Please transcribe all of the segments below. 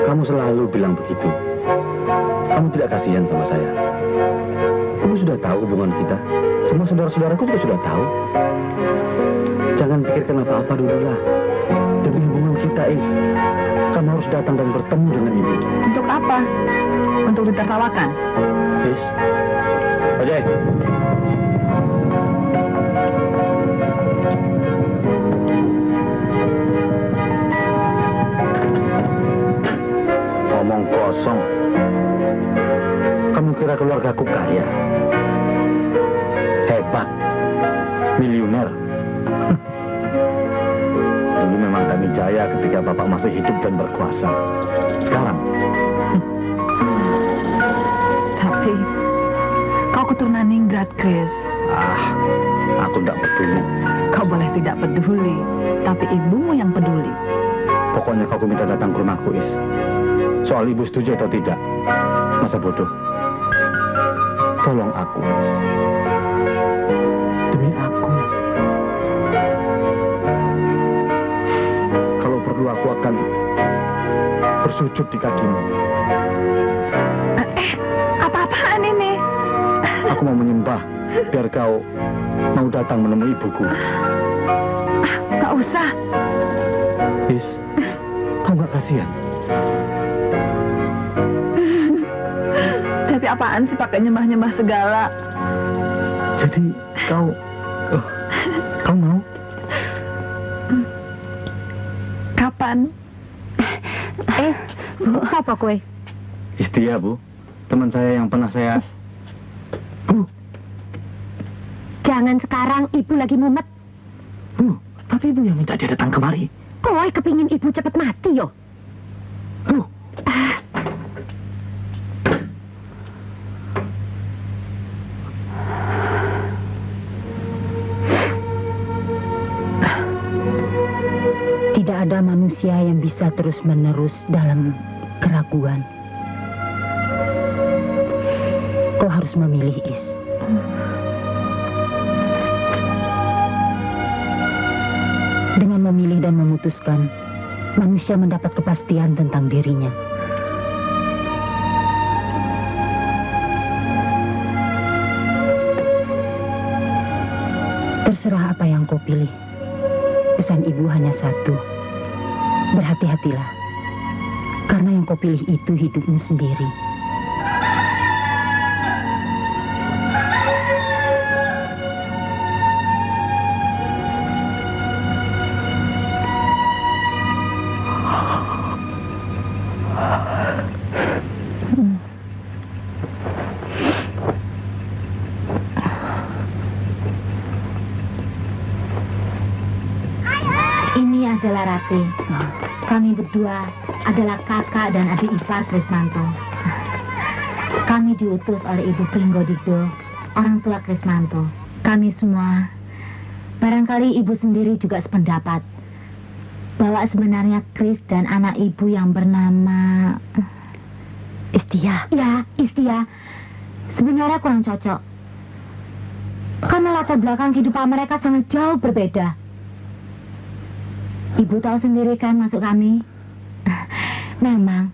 Kamu selalu bilang begitu. Kamu tidak kasihan sama saya. Kamu sudah tahu hubungan kita. Semua saudara-saudaraku juga sudah tahu. Jangan pikirkan apa-apa dulu lah. Demi hubungan kita, Is. Kamu harus datang dan bertemu dengan ibu. Untuk apa? Untuk ditertawakan? Is. Ojek. Ngomong kosong. Kamu kira keluargaku kaya? Hebat. Miliuner. Dulu memang kami jaya ketika bapak masih hidup dan berkuasa. Sekarang. Tapi, kau keturunan Ningrat, Chris. Aku tidak peduli. Kau boleh tidak peduli, tapi ibumu yang peduli. Pokoknya kau minta datang ke rumahku, Is. Soal ibu setuju atau tidak, masa bodoh. Tolong aku, Is. Demi aku. Kalau perlu aku akan bersujud di kakimu. Apa-apaan ini? Aku mau menyembah, biar kau mau datang menemui ibuku. Gak usah. Is, kau gak kasihan? Tapi apaan sih pakai nyembah-nyembah segala? Jadi kau mau? Kapan? Siapa kue? Istia, Bu. Teman saya yang pernah saya... Bu, Jangan sekarang, ibu lagi mumet. Bu, tapi ibu yang minta dia datang kemari. Koi kepingin ibu cepet mati yo. Bu. Tidak ada manusia yang bisa terus-menerus dalam keraguan. Kau harus memilih, Is. Dengan memilih dan memutuskan, manusia mendapat kepastian tentang dirinya. Terserah apa yang kau pilih. Pesan ibu hanya satu. Berhati-hatilah. Karena yang kau pilih itu hidupmu sendiri. Ini adalah Rati. Kami berdua adalah kakak dan adik ipar Krismanto. Kami diutus oleh Ibu Pringgodikdo, orang tua Krismanto. Kami semua, barangkali ibu sendiri juga sependapat, bahwa sebenarnya Kris dan anak ibu yang bernama Istia. Ya, Istia. Sebenarnya kurang cocok. Karena latar belakang kehidupan mereka sangat jauh berbeda. Ibu tahu sendiri kan maksud kami. Memang,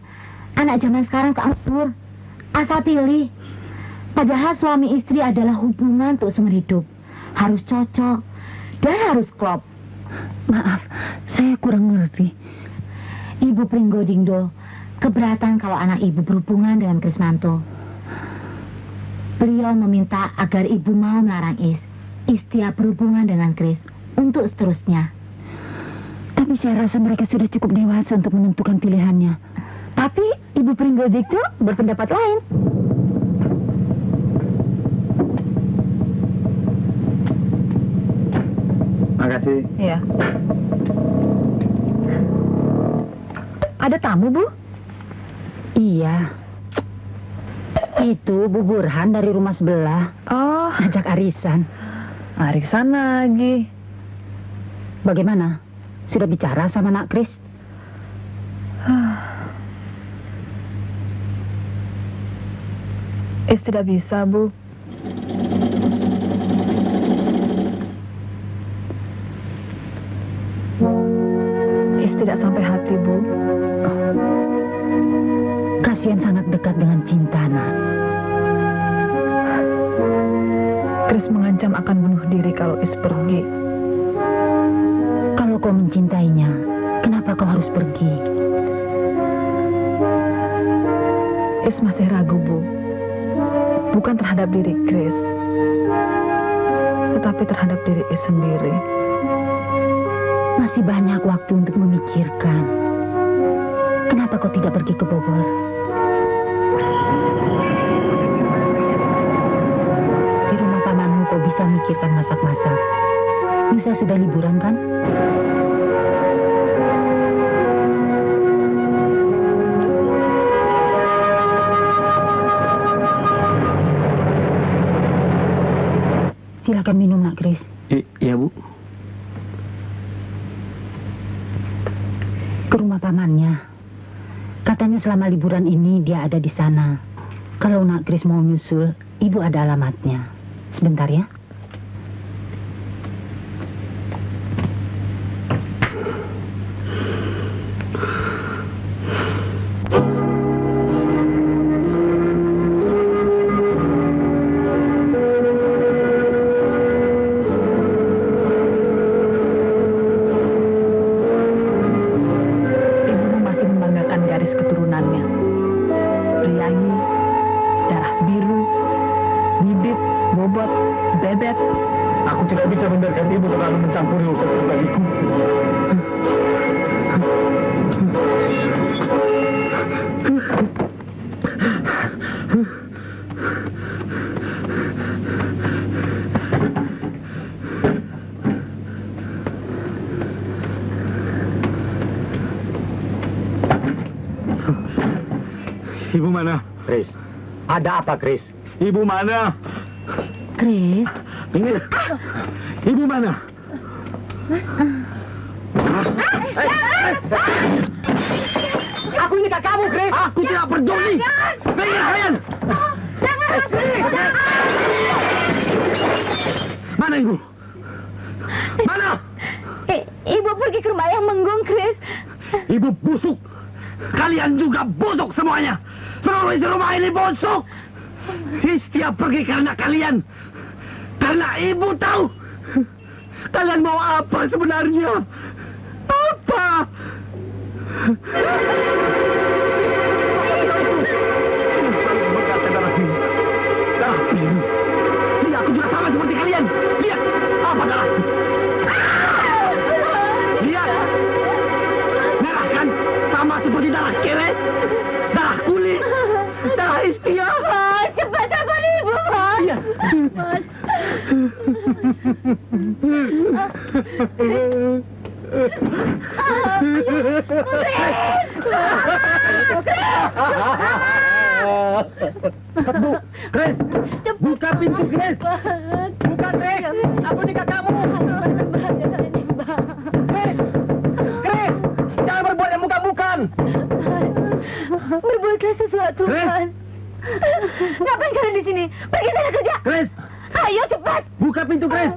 anak zaman sekarang keatur. Asal pilih. Padahal suami istri adalah hubungan untuk seumur hidup. Harus cocok dan harus klop. Maaf, saya kurang mengerti. Ibu Pringgodikdo keberatan kalau anak ibu berhubungan dengan Krismanto. Beliau meminta agar ibu mau melarang Istia berhubungan dengan Kris untuk seterusnya. Tapi saya rasa mereka sudah cukup dewasa untuk menentukan pilihannya. Tapi Ibu Pringgodikdo berpendapat lain. Makasih. Iya. Ada tamu, Bu? Iya. Itu Bu Burhan dari rumah sebelah. Oh, Ajak arisan. arisan lagi. Bagaimana? Sudah bicara sama Nak Kris? Tidak bisa, Bu. Tidak sampai hati, Bu. Christian sangat dekat dengan cinta, nak. Chris mengancam akan bunuh diri kalau Is pergi. Kalau kau mencintainya, kenapa kau harus pergi? Is masih ragu, Bu. Bukan terhadap diri Chris, tetapi terhadap diri Is sendiri. Masih banyak waktu untuk memikirkan. Kenapa kau tidak pergi ke Bogor? Di rumah pamanmu kau bisa mikirkan masak-masak. Lusa sudah liburan kan? Silakan minum, nak Chris. Iya, Bu. Ke rumah pamannya. Katanya selama liburan ini dia ada di sana. Kalau nak Chris mau nyusul, ibu ada alamatnya. Sebentar ya. Ibumu masih membanggakan garis keturunannya. Priayi, darah biru, bibit, bobot, bebet. Aku tidak bisa membiarkan ibu terlalu mencampuri urusan pribadiku. Ibu mana? Chris. Ada apa, Chris? Ibu mana? Chris, Ini. Ibu mana? Aku ini kakakmu, Chris. Aku tidak peduli. Minggir kalian. Mana ibu? Mana? Ibu pergi ke rumah yang menggung, Chris. Ibu busuk. Kalian juga busuk semuanya. Seluruh isi rumah ini busuk. Histia pergi karena kalian. Karena ibu tahu. Kalian mau apa sebenarnya? Apa? Berkata darah biru. Darah biru. Iya, aku juga sama seperti kalian. Lihat, apa darahku? Lihat. Merah kan? Sama seperti darah kere. Darah kuli. Darah Histia. Cepat telepon ibu, Mas. Iya. Cepat, Bu. Chris, buka pintu, Chris. Buka, Chris. Aku ini kakakmu. Chris, Chris, jangan berbuat yang bukan-bukan. Berbuatlah sesuatu, Chris. Mas. Ngapain kalian di sini? Pergi sana kerja. Chris, Ayo cepat. buka pintu, Chris.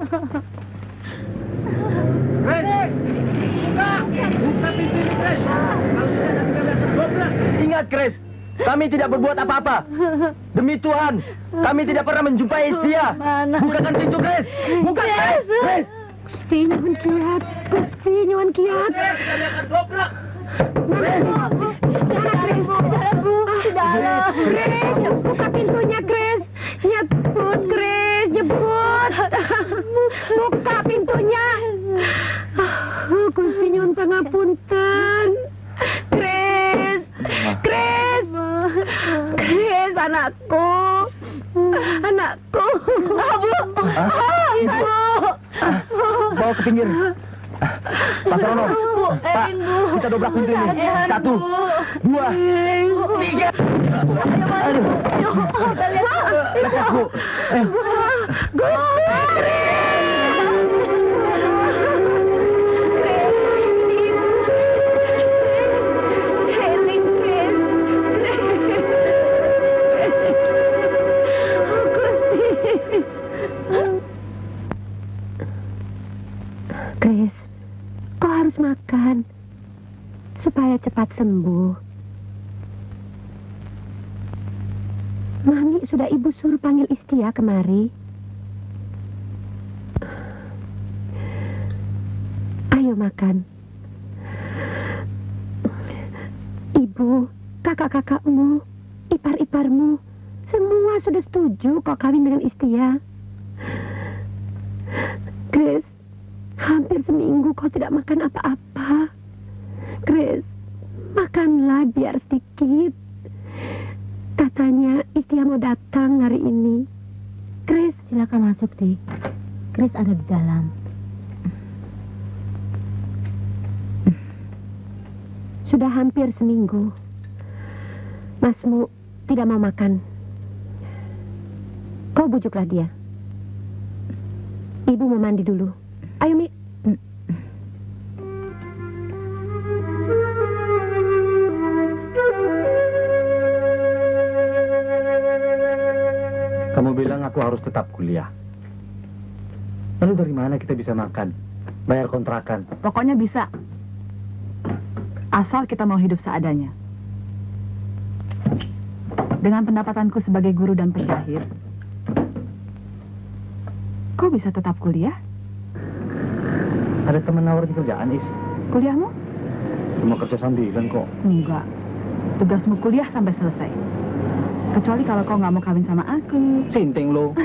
Chris, buka. Buka pintu ini, Chris. Kalau tidak, nanti kami akan dobrak. Ingat, Chris. Kami tidak berbuat apa-apa. Demi Tuhan, kami tidak pernah menjumpai Histia. Mana? Bukakan pintu, Chris. Buka, Chris. Chris. Gusti nyuwun kiat. Gusti nyuwun kiat. Chris, kami akan dobrak. Dalam. Chris, buka pintunya, Chris. Nyebut, Chris, nyebut. Buka pintunya. Gusti nyuwun pangapunten. Chris, Chris, Chris, anakku, anakku. Bu, ibu. Bawa ke pinggir. Pak Sarono, Pak, Bu. kita dobrak pintu ini. 1, 2, 3. Aduh. Lekas, Bu. Chris, kau harus makan supaya cepat sembuh. sudah ibu suruh panggil Istia kemari. Ayo makan. Ibu, kakak-kakakmu, ipar-iparmu, semua sudah setuju kok kawin dengan Istia. Grace, hampir seminggu kau tidak makan apa-apa. Grace, makanlah biar sedikit. Katanya Istia mau datang hari ini. Grace, Silakan masuk, Dik. Grace ada di dalam. sudah hampir seminggu Masmu tidak mau makan. Kau bujuklah dia. Ibu mau mandi dulu. Ayo, Mi. Kamu bilang aku harus tetap kuliah. Lalu dari mana kita bisa makan? Bayar kontrakan? Pokoknya bisa. Asal kita mau hidup seadanya. Dengan pendapatanku sebagai guru dan penjahit, kau bisa tetap kuliah? Ada teman nawarin kerjaan, Is. Kuliahmu? Cuma kerja sambilan kok. Enggak. Tugasmu kuliah sampai selesai. Kecuali kalau kau nggak mau kawin sama aku. Sinting lo.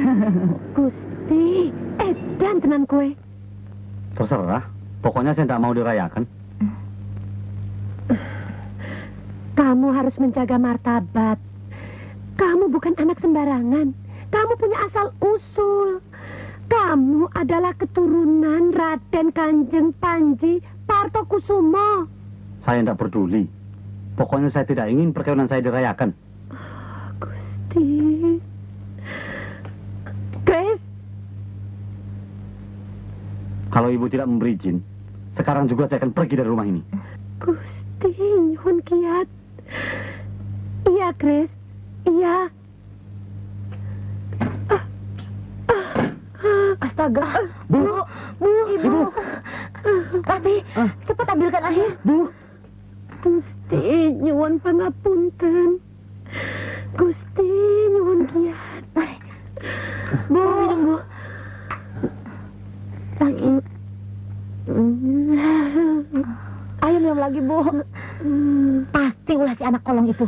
Gusti, edan tenan kue. Terserah. Pokoknya saya tidak mau dirayakan. Kamu harus menjaga martabat. Kamu bukan anak sembarangan. Kamu punya asal usul. Kamu adalah keturunan Raden Kanjeng Panji Partokusumo. Saya tidak peduli. Pokoknya saya tidak ingin perkawinan saya dirayakan. Gusti. Grace. Kalau ibu tidak memberi izin, sekarang juga saya akan pergi dari rumah ini. Gusti, nyuhun kiat. Iya, Grace. Iya. Astaga. Bu. Ibu. Rati, cepat ambilkan air. Bu. Gusti, nyuwun pangapunten. Gusti, nyuwun kiat. Mari. Bu, minum, Bu. Lagi. Ayo minum lagi, Bu. Pasti ulah si anak kolong itu.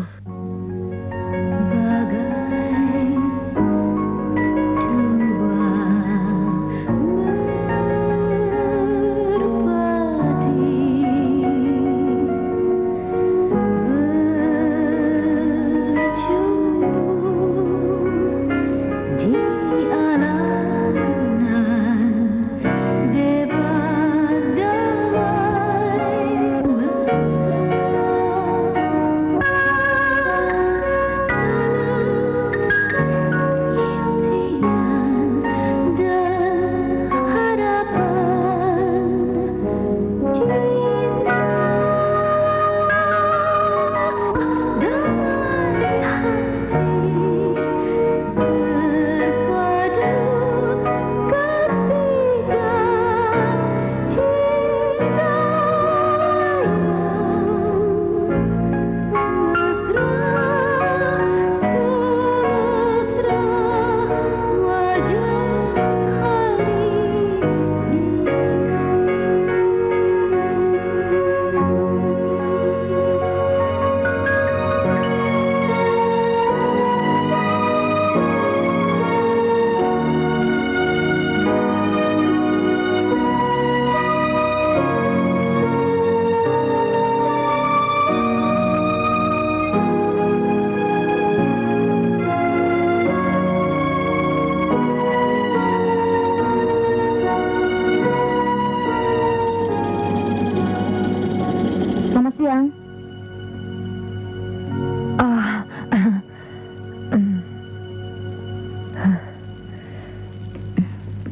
Selamat siang.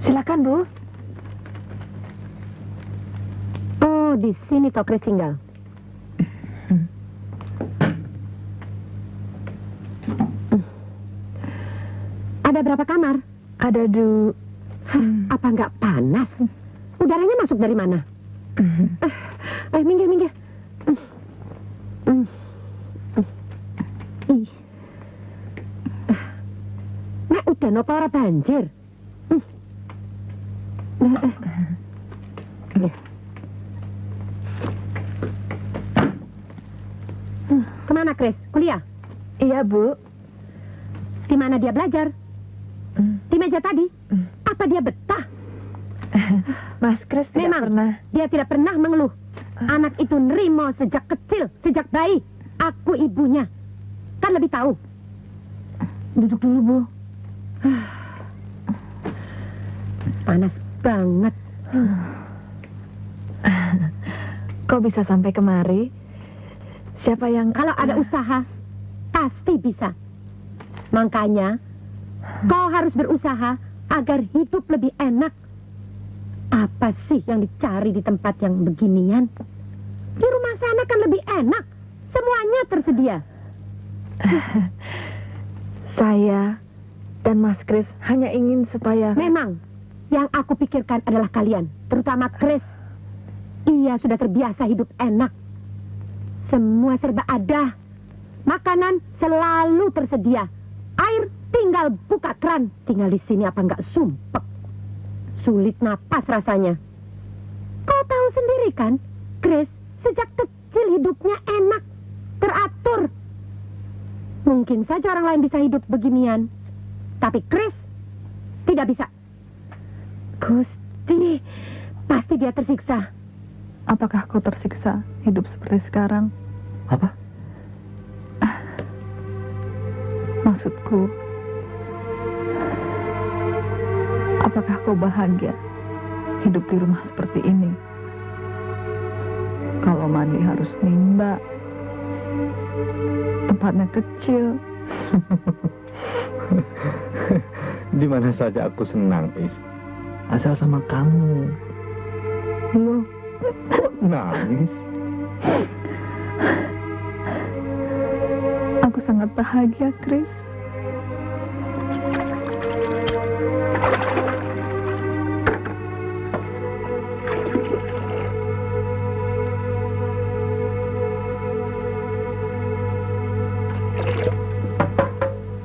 Silakan, Bu. Oh, di sini toh Chris tinggal. Ada berapa kamar? Ada Apa nggak panas? Udaranya masuk dari mana? Ayo, minggir, minggir. Ih. udan apa ora banjir? Kemana Chris? Kuliah? Iya, Bu. Di mana dia belajar? Di meja tadi? Apa dia betah? Mas Chris tidak Memang pernah. dia tidak pernah mengeluh. Anak itu nerimo sejak kecil, sejak bayi. Aku ibunya. Kan lebih tahu. Duduk dulu, Bu. Panas banget. Kok bisa sampai kemari? Siapa yang... Kalau ada usaha, pasti bisa. Makanya, kau harus berusaha agar hidup lebih enak. Apa sih yang dicari di tempat yang beginian? Di rumah sana kan lebih enak. Semuanya tersedia. Saya dan Mas Chris hanya ingin supaya... Memang, yang aku pikirkan adalah kalian. Terutama Chris. Ia sudah terbiasa hidup enak. Semua serba ada. Makanan selalu tersedia. Air tinggal buka keran. Tinggal di sini apa nggak sumpek. Sulit napas rasanya. Kau tahu sendiri kan, Chris sejak kecil hidupnya enak, teratur. Mungkin saja orang lain bisa hidup beginian, tapi Chris tidak bisa. Gusti, pasti dia tersiksa. Apakah kau tersiksa hidup seperti sekarang? Apa? Maksudku, apakah kau bahagia hidup di rumah seperti ini? Kalau mandi harus nimba, tempatnya kecil. Di mana saja aku senang, Is. Asal sama kamu. Loh, kok nangis? Aku sangat bahagia, Chris.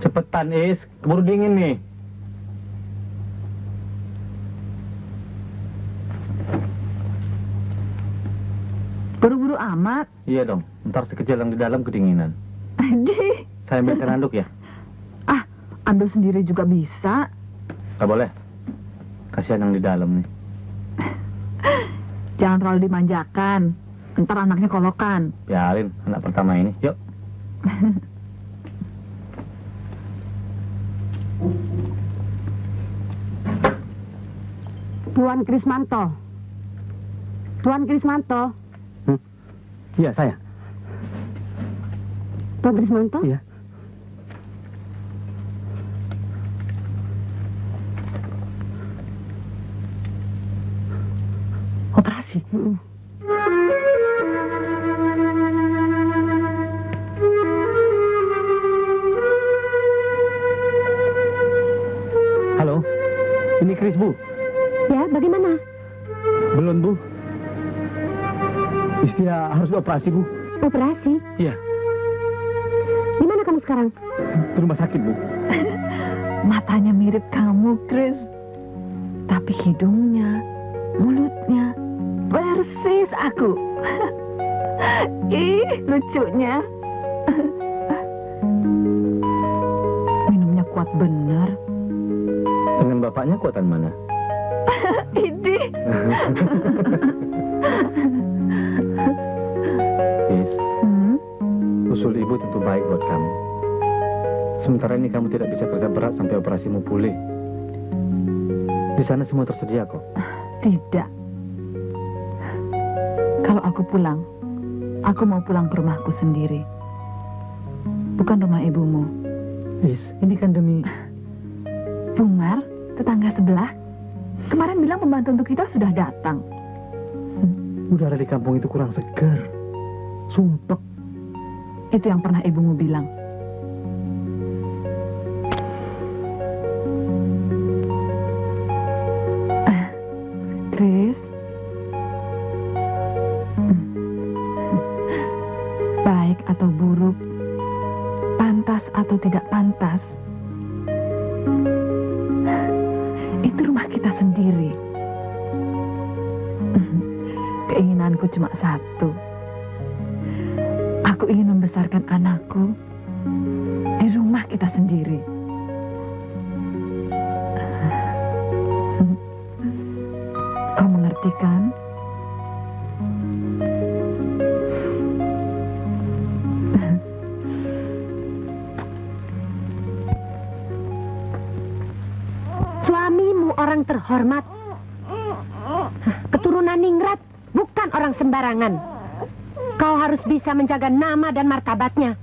Cepetan, Is. Keburu dingin nih. Buru-buru amat. Iya dong, ntar si kecil yang di dalam kedinginan. Adik. Saya ambilkan handuk ya? Ambil sendiri juga bisa. Gak boleh. Kasihan yang di dalam nih. Jangan terlalu dimanjakan. Ntar anaknya kolokan. Biarin, anak pertama ini. Yuk. Tuan Krismanto. Tuan Krismanto. Iya, saya. Tuan Krismanto? Iya. Operasi? Halo, ini Chris, Bu. Ya, bagaimana? Belum, Bu. Istia harus dioperasi, Bu. Operasi? Iya, Di mana kamu sekarang? di rumah sakit, Bu. Matanya mirip kamu, Chris. Tapi hidungnya, mulutnya, persis aku. Ih, lucunya. Minumnya kuat bener. Dengan bapaknya kuatan mana? Ini. Is, usul ibu tentu baik buat kamu. Sementara ini kamu tidak bisa kerja berat sampai operasimu pulih. Di sana semua tersedia kok. Tidak. Kalau aku pulang, aku mau pulang ke rumahku sendiri. Bukan rumah ibumu. Is, ini kan demi... Bumar, tetangga sebelah, kemarin bilang pembantu untuk kita sudah datang. Udara di kampung itu kurang segar. Sumpek. Itu yang pernah ibumu bilang. Chris, baik atau buruk, pantas atau tidak pantas, Di rumah kita sendiri. Kau mengerti kan? Suamimu orang terhormat. Keturunan ningrat, bukan orang sembarangan. Kau harus bisa menjaga nama dan martabatnya.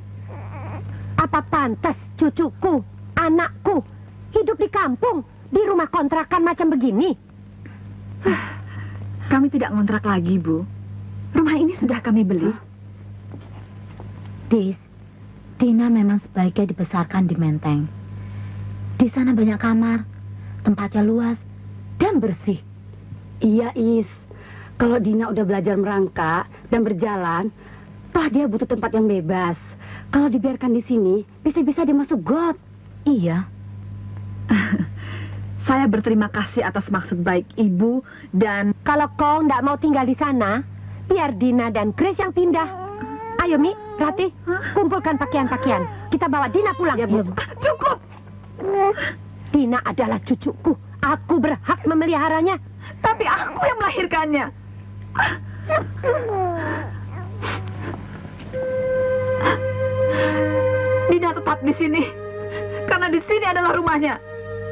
Apa pantas cucuku, anakku, hidup di kampung, di rumah kontrakan macam begini? Kami tidak ngontrak lagi, Bu. Rumah ini sudah kami beli. Dis, Dina memang sebaiknya dibesarkan di Menteng. Di sana banyak kamar, tempatnya luas dan bersih. Iya, Is. Kalau Dina udah belajar merangkak dan berjalan, toh dia butuh tempat yang bebas. Kalau dibiarkan di sini, bisa-bisa dia masuk got. Iya, Saya berterima kasih atas maksud baik Ibu dan... Kalau kau nggak mau tinggal di sana, biar Dina dan Grace yang pindah. Ayo, Mi, Rati, kumpulkan pakaian-pakaian. Kita bawa Dina pulang. Ya, Bu. Cukup! Dina adalah cucuku. Aku berhak memeliharanya. Tapi aku yang melahirkannya. Dina tetap di sini. Karena di sini adalah rumahnya.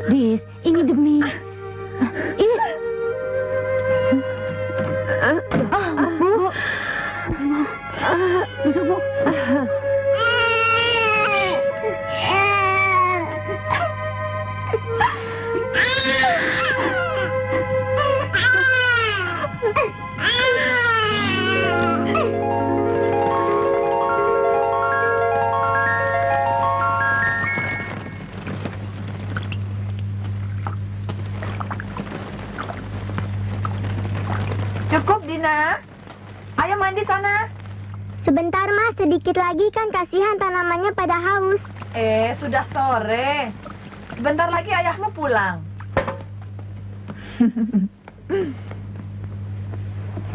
Dis, ini demi... Is, Bu. Duduk, Bu. Cukup, Dina. Ayo mandi sana. Sebentar mas, sedikit lagi kan kasihan tanamannya pada haus. Sudah sore. Sebentar lagi ayahmu pulang.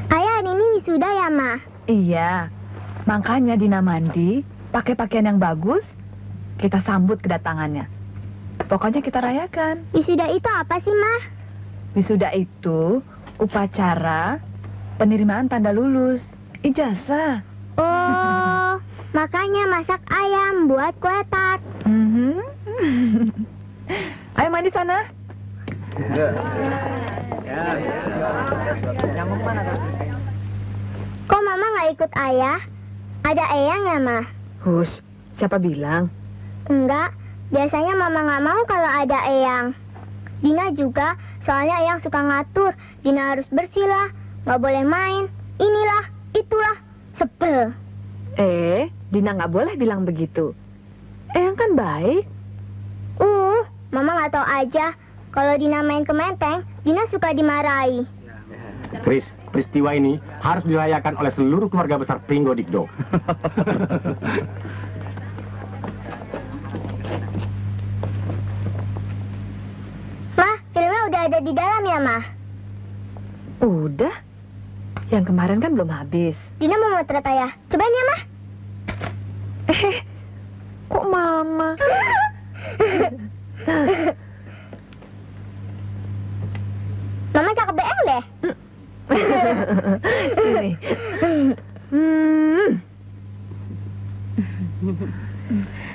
Ayah, hari ini wisuda ya ma? Iya. Makanya Dina mandi, pakai pakaian yang bagus, kita sambut kedatangannya. Pokoknya kita rayakan. Wisuda itu apa sih ma? Wisuda itu upacara penerimaan tanda lulus, ijazah. Oh, makanya masak ayam buat kue tart. Ayo mandi sana. Nyamuk mana tuh? Kok mama nggak ikut ayah? Ada eyang ya ma? Hush, siapa bilang? Enggak, biasanya mama nggak mau kalau ada eyang. Dina juga, soalnya eyang suka ngatur. Dina harus bersih lah, nggak boleh main. Inilah, itulah, sebel. Dina nggak boleh bilang begitu. Eyang kan baik. Mama nggak tahu aja. Kalau Dina main ke Menteng, Dina suka dimarahi. Chris, peristiwa ini harus dirayakan oleh seluruh keluarga besar Pringgo Dikdo. Ma, filmnya udah ada di dalam ya ma? Udah. Yang kemarin kan belum habis. Dina mau motret ayah. Cobain ya ma. Kok mama? Mama cakep beeng deh. Sini.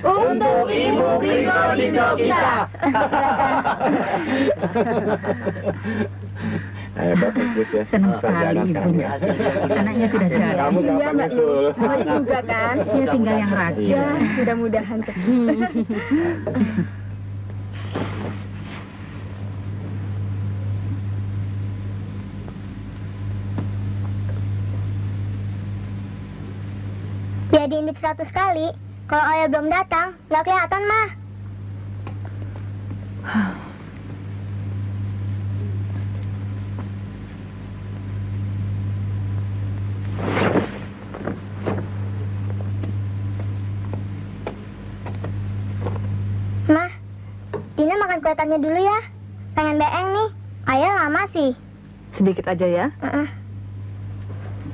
Untuk Ibu Pringgo Dikdo kita. Hebat, Chris ya. Senang sekali ibunya. Anaknya sudah jadi. Kamu kapan nyusul? juga kan? Ya tinggal yang rapi. Iya. Mudah-mudahan. Biar diintip 100 kali. Kalau ayah belum datang, nggak kelihatan mah. Mah, Dina makan kue tartnya dulu ya. Pengen beeng nih. Ayah lama sih. Sedikit aja ya.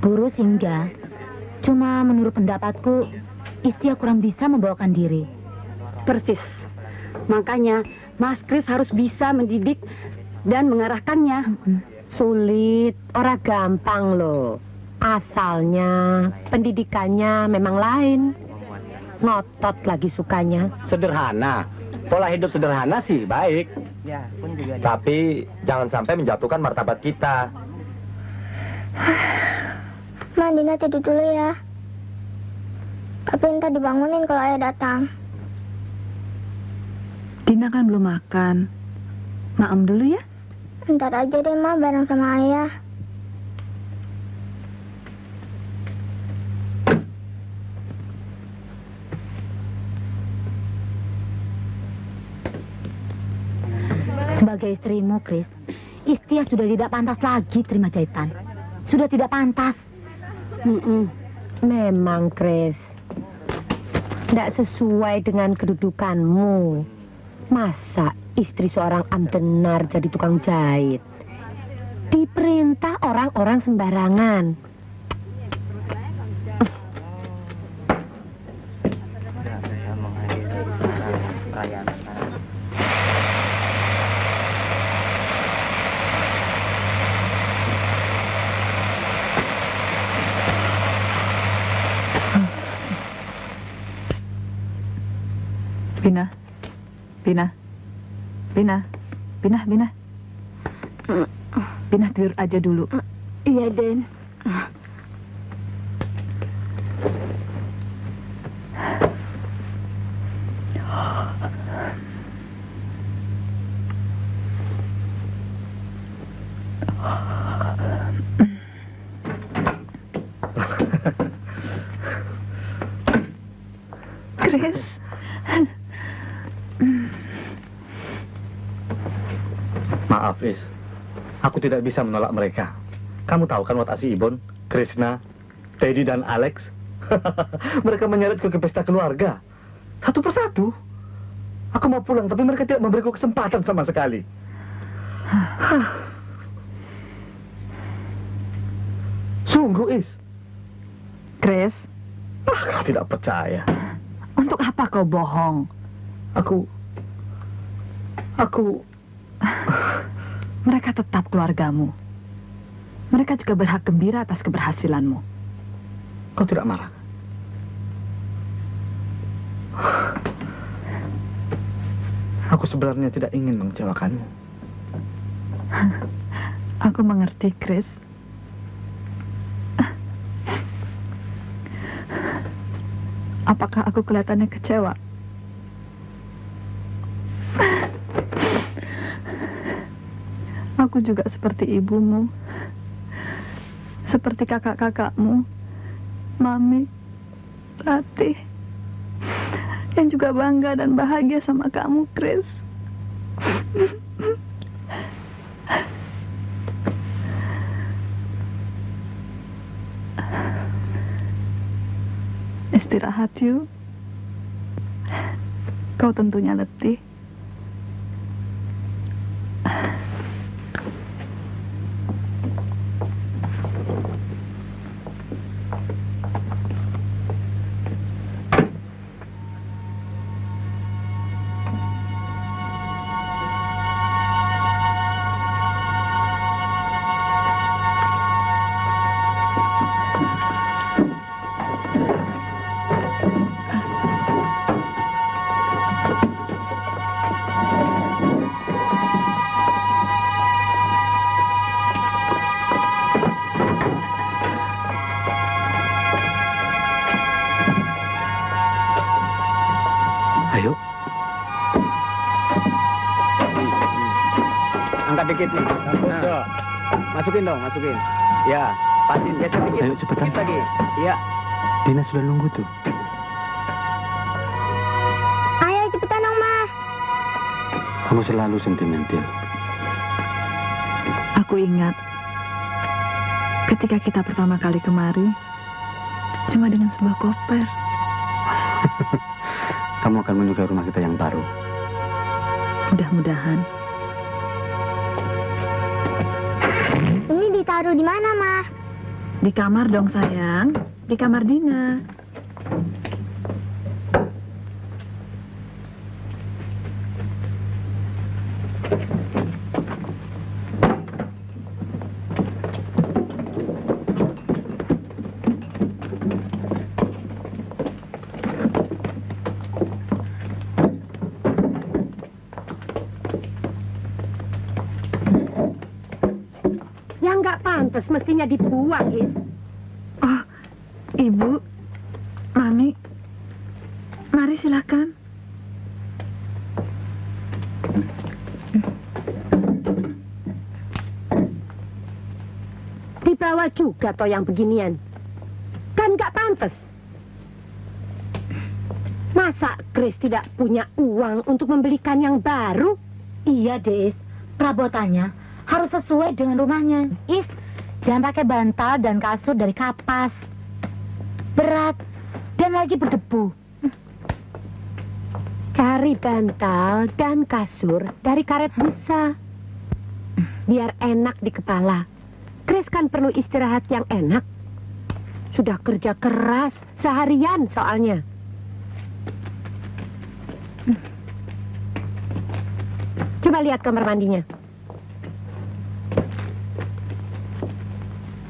buru sih enggak. Cuma menurut pendapatku, Istia kurang bisa membawakan diri. Persis. Makanya Mas Kris harus bisa mendidik dan mengarahkannya. Sulit, ora gampang loh. Asalnya, pendidikannya memang lain. Ngotot lagi sukanya. Sederhana. Pola hidup sederhana sih baik. Tapi jangan sampai menjatuhkan martabat kita. Ma, Dina tidur dulu ya. Tapi ntar dibangunin kalau ayah datang. Dina kan belum makan. Maem dulu ya. Ntar aja deh, Ma, bareng sama ayah. Sebagai istrimu, Kris, Istia sudah tidak pantas lagi terima jahitan. Sudah tidak pantas. Memang, Kris. Tidak sesuai dengan kedudukanmu. Masa istri seorang amtenar jadi tukang jahit? Diperintah orang-orang sembarangan. Bina. Bina. Bina. Bina, Bina. Bina tidur aja dulu. Iya, Den. Kris. Maaf, Is. Aku tidak bisa menolak mereka. Kamu tahu kan Wat Asi Ibon, Krishna, Teddy dan Alex? Mereka menyeretku ke pesta keluarga. Satu persatu. Aku mau pulang, tapi mereka tidak memberiku kesempatan sama sekali. Sungguh, Is. Kris, Kau tidak percaya. untuk apa kau bohong? Aku... Mereka tetap keluargamu. Mereka juga berhak gembira atas keberhasilanmu. Kau tidak marah? Aku sebenarnya tidak ingin mengecewakanmu. Aku mengerti, Kris. Apakah aku kelihatannya kecewa? Aku juga seperti ibumu, seperti kakak-kakakmu, Mami, Ratih, yang juga bangga dan bahagia sama kamu, Kris. Istirahat yuk. Kau tentunya letih. Ayo. Angkat dikit nih. Nah. Masukin dong, masukin. Ya, pasin geser dikit. Ayo, cepetan. Dikit lagi. Iya. Dina sudah nunggu tuh. Ayo cepetan dong, Ma. Kamu selalu sentimental. Aku ingat ketika kita pertama kali kemari, cuma dengan sebuah koper. Kamu akan menyukai rumah kita yang baru. Mudah-mudahan. Ini ditaruh di mana, Ma? Di kamar dong, sayang. Di kamar Dina. Yang nggak pantas mestinya dibuang, Is. Oh, Ibu, Mami, mari silakan. Dibawa juga toh yang beginian. Kan nggak pantas. Masa Grace tidak punya uang untuk membelikan yang baru? Iya, Des. Perabotannya harus sesuai dengan rumahnya. Is, jangan pakai bantal dan kasur dari kapas. Berat dan lagi berdebu. Cari bantal dan kasur dari karet busa. Biar enak di kepala. Grace kan perlu istirahat yang enak. Sudah kerja keras seharian soalnya. Coba lihat kamar mandinya.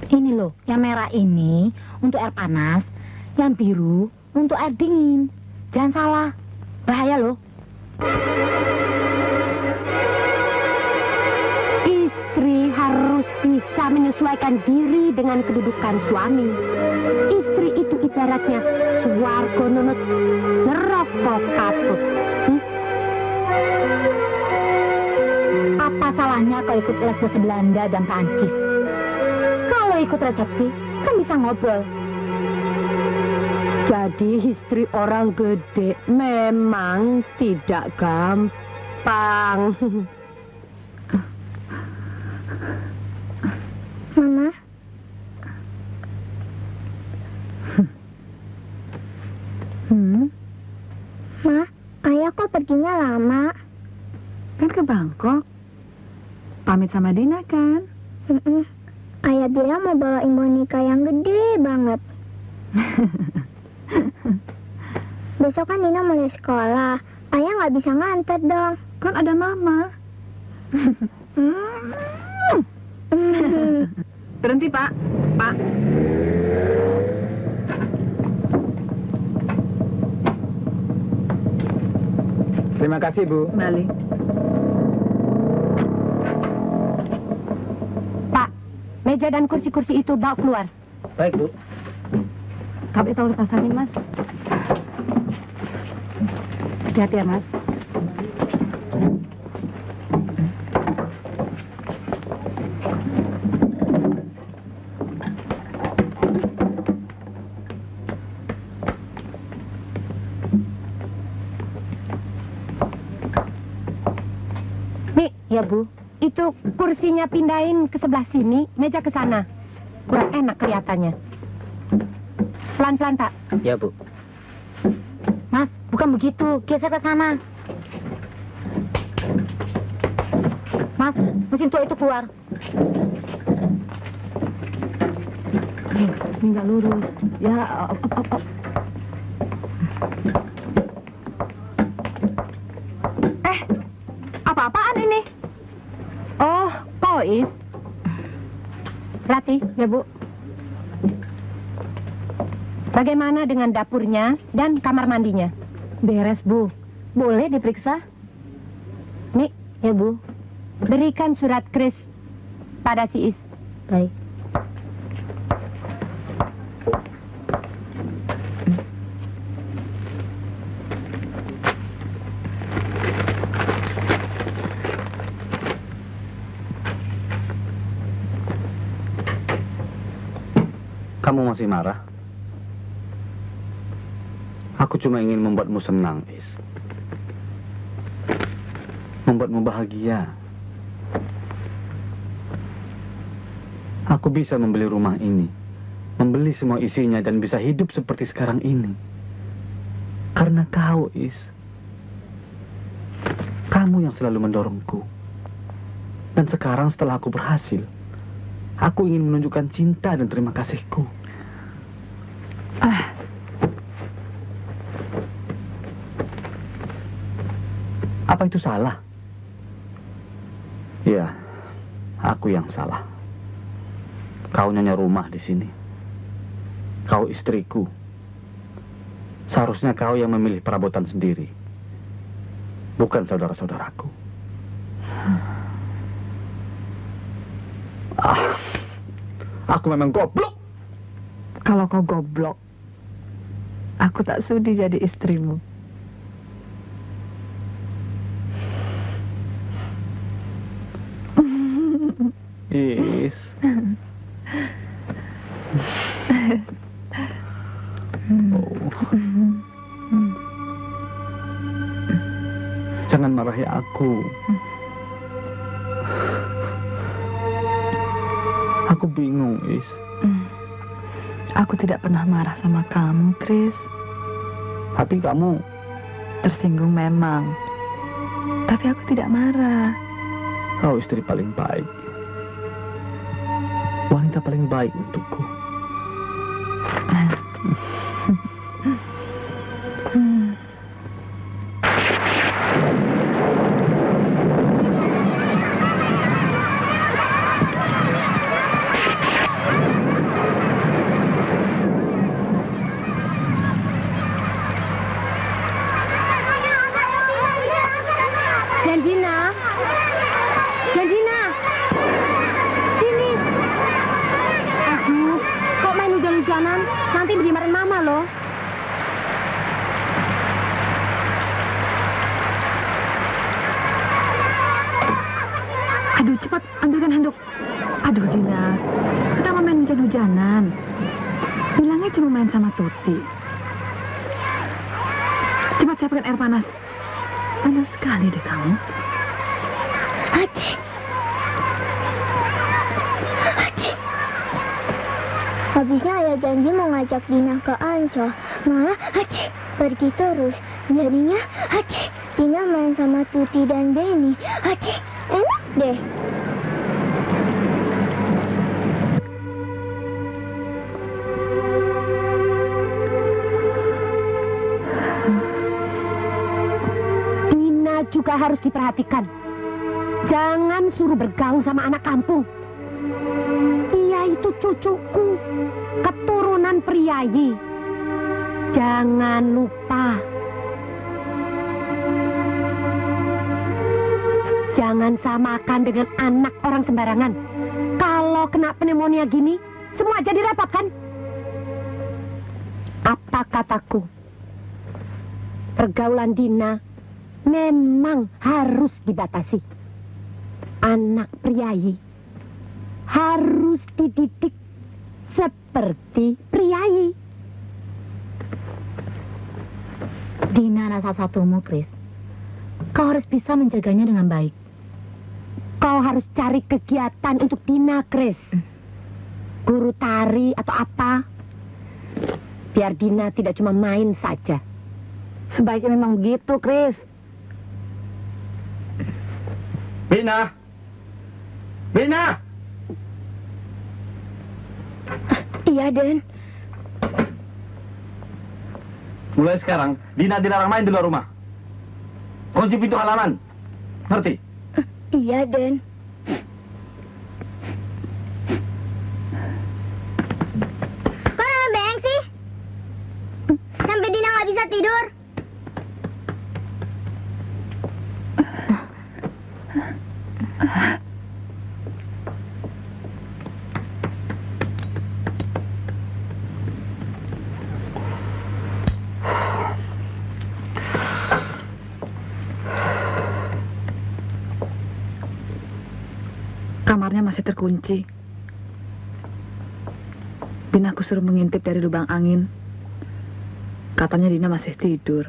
Ini loh, yang merah ini untuk air panas, yang biru untuk air dingin. Jangan salah, bahaya loh. Istri harus bisa menyesuaikan diri dengan kedudukan suami. Istri itu ibaratnya swarga nunut neraka katut. Apa salahnya kalau ikut les bahasa Belanda dan Prancis? Kalau ikut resepsi, kan bisa ngobrol. Jadi istri orang gede memang tidak gampang. Mama, Ma, ayah kok perginya lama? Kan ke Bangkok. Pamit sama Dina kan? Ayah bilang mau bawain boneka yang gede banget. Besok kan Dina mulai sekolah. Ayah nggak bisa nganter dong. Kan ada Mama. Berhenti, Pak. Pak. Terima kasih, Bu. Kembali. Pak, meja dan kursi-kursi itu bawa keluar. Baik, Bu. Kami tahu pasangin, Mas. Hati-hati ya, Mas. Nih, Ya, Bu. itu kursinya pindahin ke sebelah sini, meja ke sana. Kurang enak kelihatannya. Pelan-pelan, Pak. Ya, Bu. Mas, bukan begitu. Geser ke sana. Mas, mesin tua itu keluar. Ini nggak lurus. Ya, op. Apa-apaan ini? Oh, Kois. Rati, ya Bu. Bagaimana dengan dapurnya dan kamar mandinya? Beres, Bu. Boleh diperiksa? Nih, Ya, Bu. berikan surat kris pada si Is. Baik. Kamu masih marah? Aku cuma ingin membuatmu senang, Is. Membuatmu bahagia. Aku bisa membeli rumah ini, membeli semua isinya dan bisa hidup seperti sekarang ini. Karena kau, Is. Kamu yang selalu mendorongku. Dan sekarang setelah aku berhasil, aku ingin menunjukkan cinta dan terima kasihku. Apa itu salah? Iya, aku yang salah. Kau nyonya rumah di sini. Kau istriku. Seharusnya kau yang memilih perabotan sendiri, bukan saudara-saudaraku. Aku memang goblok. Kalau kau goblok, aku tak sudi jadi istrimu. Is. Jangan marahi aku. Aku bingung, Is. Aku tidak pernah marah sama kamu, Chris. Tapi kamu Tersinggung memang. Tapi aku tidak marah. kau istri paling baik. Wanita paling baik untukku. Janjina, Janjina, sini. Aduh, kok main hujan-hujanan? Nanti dimarahin mama loh. Aduh, cepat ambilkan handuk. Aduh, Dina, kita mau main hujan-hujanan. Bilangnya cuma main sama Tuti. Cepat siapkan air panas. Panas sekali deh kamu. Haji. Haji. Habisnya ayah janji mau ngajak Dina ke Ancol. Malah Haji pergi terus. Jadinya Haji Dina main sama Tuti dan Benny. Haji enak deh. Dina juga harus diperhatikan. Jangan suruh bergaul sama anak kampung. Dia itu cucuku, keturunan priayi. Jangan lupa. Jangan samakan dengan anak orang sembarangan. Kalau kena pneumonia gini, semua jadi repot kan? Apa kataku? Pergaulan Dina memang harus dibatasi. Anak priayi harus dididik seperti priayi. Dina anak satu-satumu, Chris. Kau harus bisa menjaganya dengan baik. Kau harus cari kegiatan untuk Dina, Chris. Guru tari atau apa. Biar Dina tidak cuma main saja. Sebaiknya memang begitu, Chris. Bina! Bina! Iya, Den. Mulai sekarang, Dina dilarang main di luar rumah. Kunci pintu halaman. Ngerti? Iya, Den. Kok nama beng sih? Sampai Dina nggak bisa tidur. Kamarnya masih terkunci. Bina aku suruh mengintip dari lubang angin. Katanya Dina masih tidur.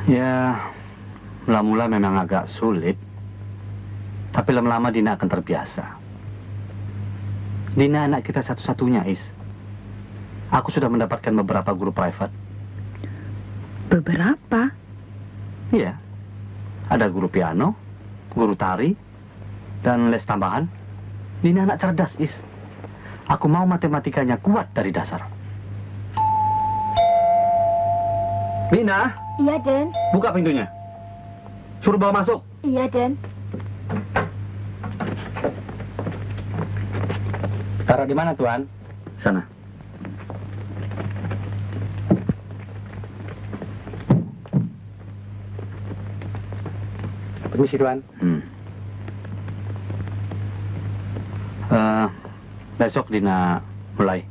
Ya, mula-mula memang agak sulit. Tapi lama-lama Dina akan terbiasa. Dina anak kita satu-satunya, Is. Aku sudah mendapatkan beberapa guru private. Beberapa? Iya. Ada guru piano, guru tari, dan les tambahan. Dina anak cerdas, Is. Aku mau matematikanya kuat dari dasar. Dina, Iya, Den. buka pintunya. Suruh bawa masuk. Iya, Den. Taruh di mana, Tuan? Sana. Permisi, Tuan. Besok Dina mulai.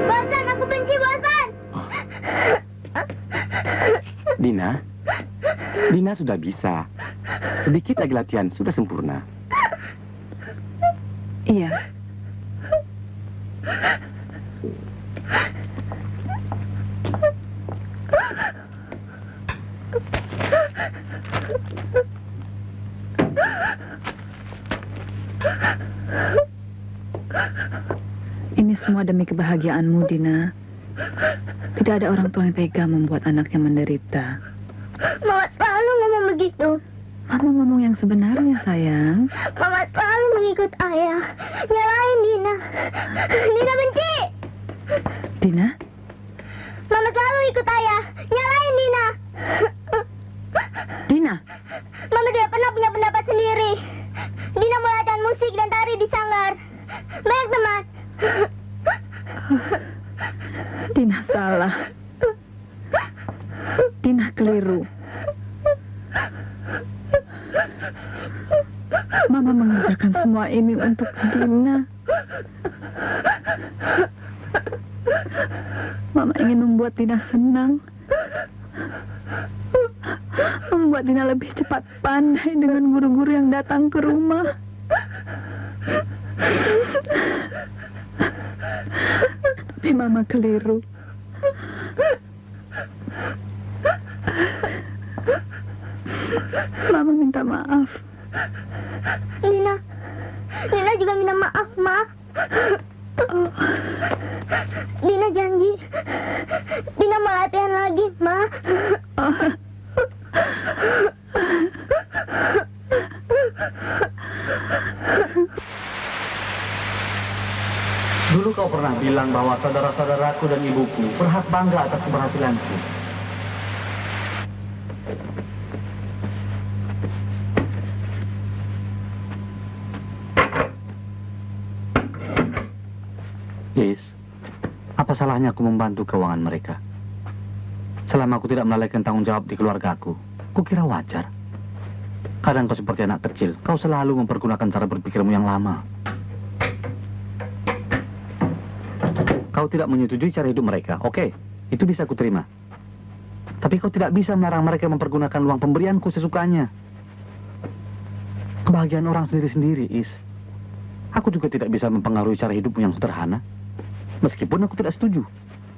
Bosan, aku benci bosan. Dina, Dina sudah bisa. Sedikit lagi latihan, sudah sempurna. Iya. Ini semua demi kebahagiaanmu, Dina. Tidak ada orang tua yang tega membuat anaknya menderita. Mama selalu ngomong begitu. Mama ngomong yang sebenarnya, sayang. Mama selalu mengikut ayah. Nyalain Dina. Dina benci. Dina, Mama selalu ikut ayah. Nyalain Dina. Dina, Mama tidak pernah punya pendapat sendiri. Dina mau latihan musik dan tari di sanggar. Banyak teman. Dina salah. Dina keliru. Mama mengerjakan semua ini untuk Dina. Mama ingin membuat Dina senang. Membuat Dina lebih cepat pandai dengan guru-guru yang datang ke rumah. Tapi Mama keliru. Mama minta maaf. Dina juga minta maaf, Ma. Dina janji. Dina mau latihan lagi, Ma. Dulu kau pernah bilang bahwa saudara-saudaraku dan ibuku berhak bangga atas keberhasilanku. Is, apa salahnya aku membantu keuangan mereka? Selama aku tidak melalaikan tanggung jawab di keluarga aku kira wajar. Kadang kau seperti anak kecil, kau selalu mempergunakan cara berpikirmu yang lama. Kau tidak menyetujui cara hidup mereka, oke, itu bisa aku terima. Tapi kau tidak bisa melarang mereka mempergunakan uang pemberianku sesukanya. Kebahagiaan orang sendiri-sendiri, Is. Aku juga tidak bisa mempengaruhi cara hidupmu yang sederhana. Meskipun aku tidak setuju.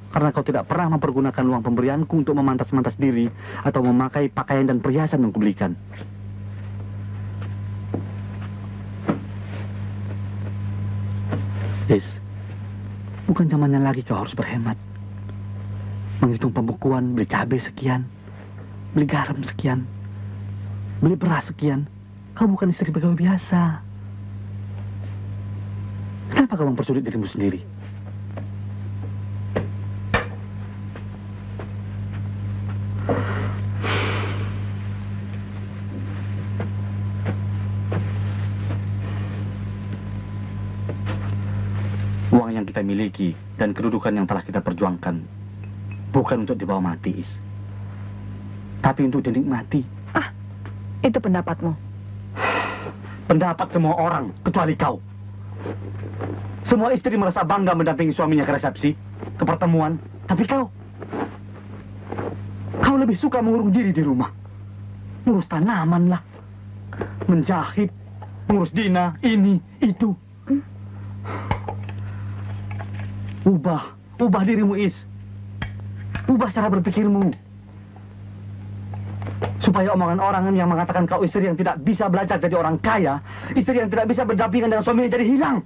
Karena kau tidak pernah mempergunakan uang pemberianku untuk memantas-mantas diri atau memakai pakaian dan perhiasan yang kubelikan. Is, bukan zamannya lagi kau harus berhemat. Menghitung pembukuan, beli cabai sekian. beli garam sekian, beli beras sekian. Kau bukan istri pegawai biasa. Kenapa kau mempersulit dirimu sendiri? Uang yang kita miliki dan kedudukan yang telah kita perjuangkan bukan untuk dibawa mati, Is. Tapi untuk dinikmati. Itu pendapatmu. Pendapat semua orang, kecuali kau. Semua istri merasa bangga mendampingi suaminya ke resepsi, ke pertemuan. Tapi kau lebih suka mengurung diri di rumah. Ngurus tanaman lah, menjahit, ngurus Dina, ini, itu. Ubah dirimu, Is. Ubah cara berpikirmu. Supaya omongan orang yang mengatakan kau istri yang tidak bisa belajar jadi orang kaya, istri yang tidak bisa berdampingan dengan suaminya jadi hilang.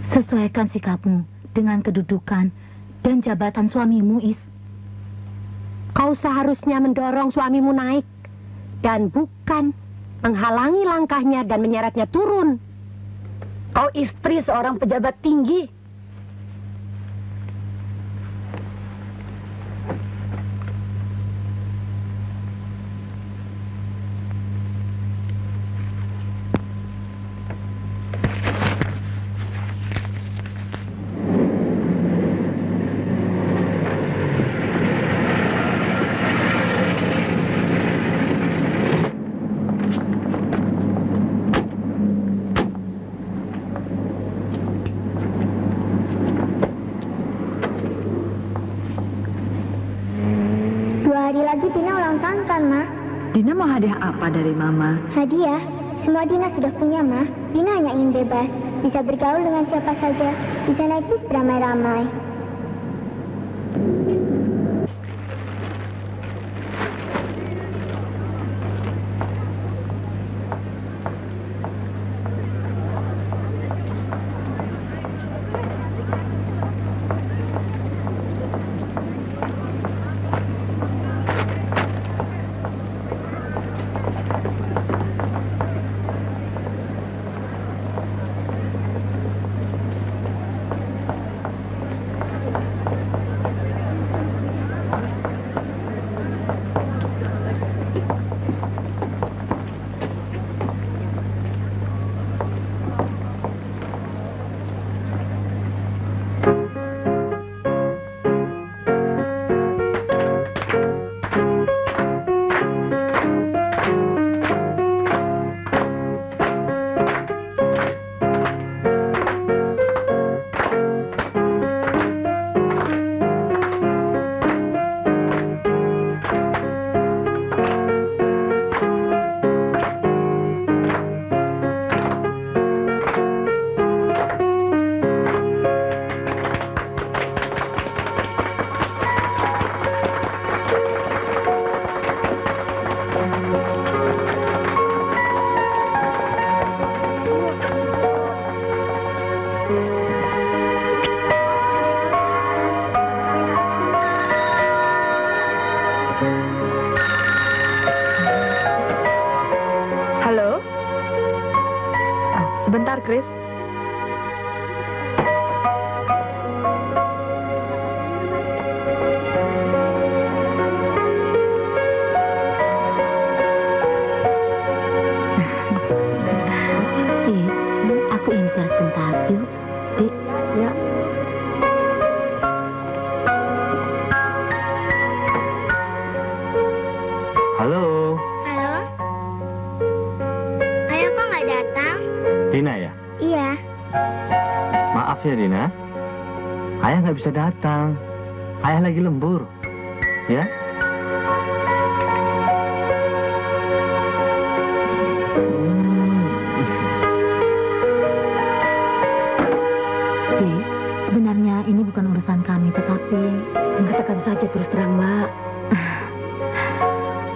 Sesuaikan sikapmu dengan kedudukan dan jabatan suamimu, Is. Kau seharusnya mendorong suamimu naik dan bukan menghalangi langkahnya dan menyeretnya turun. Kau istri seorang pejabat tinggi. Lagi Dina ulang tahun kan, Ma? Dina mau hadiah apa dari Mama? Hadiah? Semua Dina sudah punya, Ma. Dina hanya ingin bebas, bisa bergaul dengan siapa saja, bisa naik bis beramai-ramai. Halo? Sebentar, Chris. Is, aku ingin bicara sebentar. Yuk, Dik. Ya. Halo, Halo? Ayah kok nggak datang? Dina ya? Iya. Maaf ya, Dina. Ayah nggak bisa datang. Ayah lagi lembur. Ya? Dik, sebenarnya ini bukan urusan kami, tetapi Katakan saja terus terang, Mbak.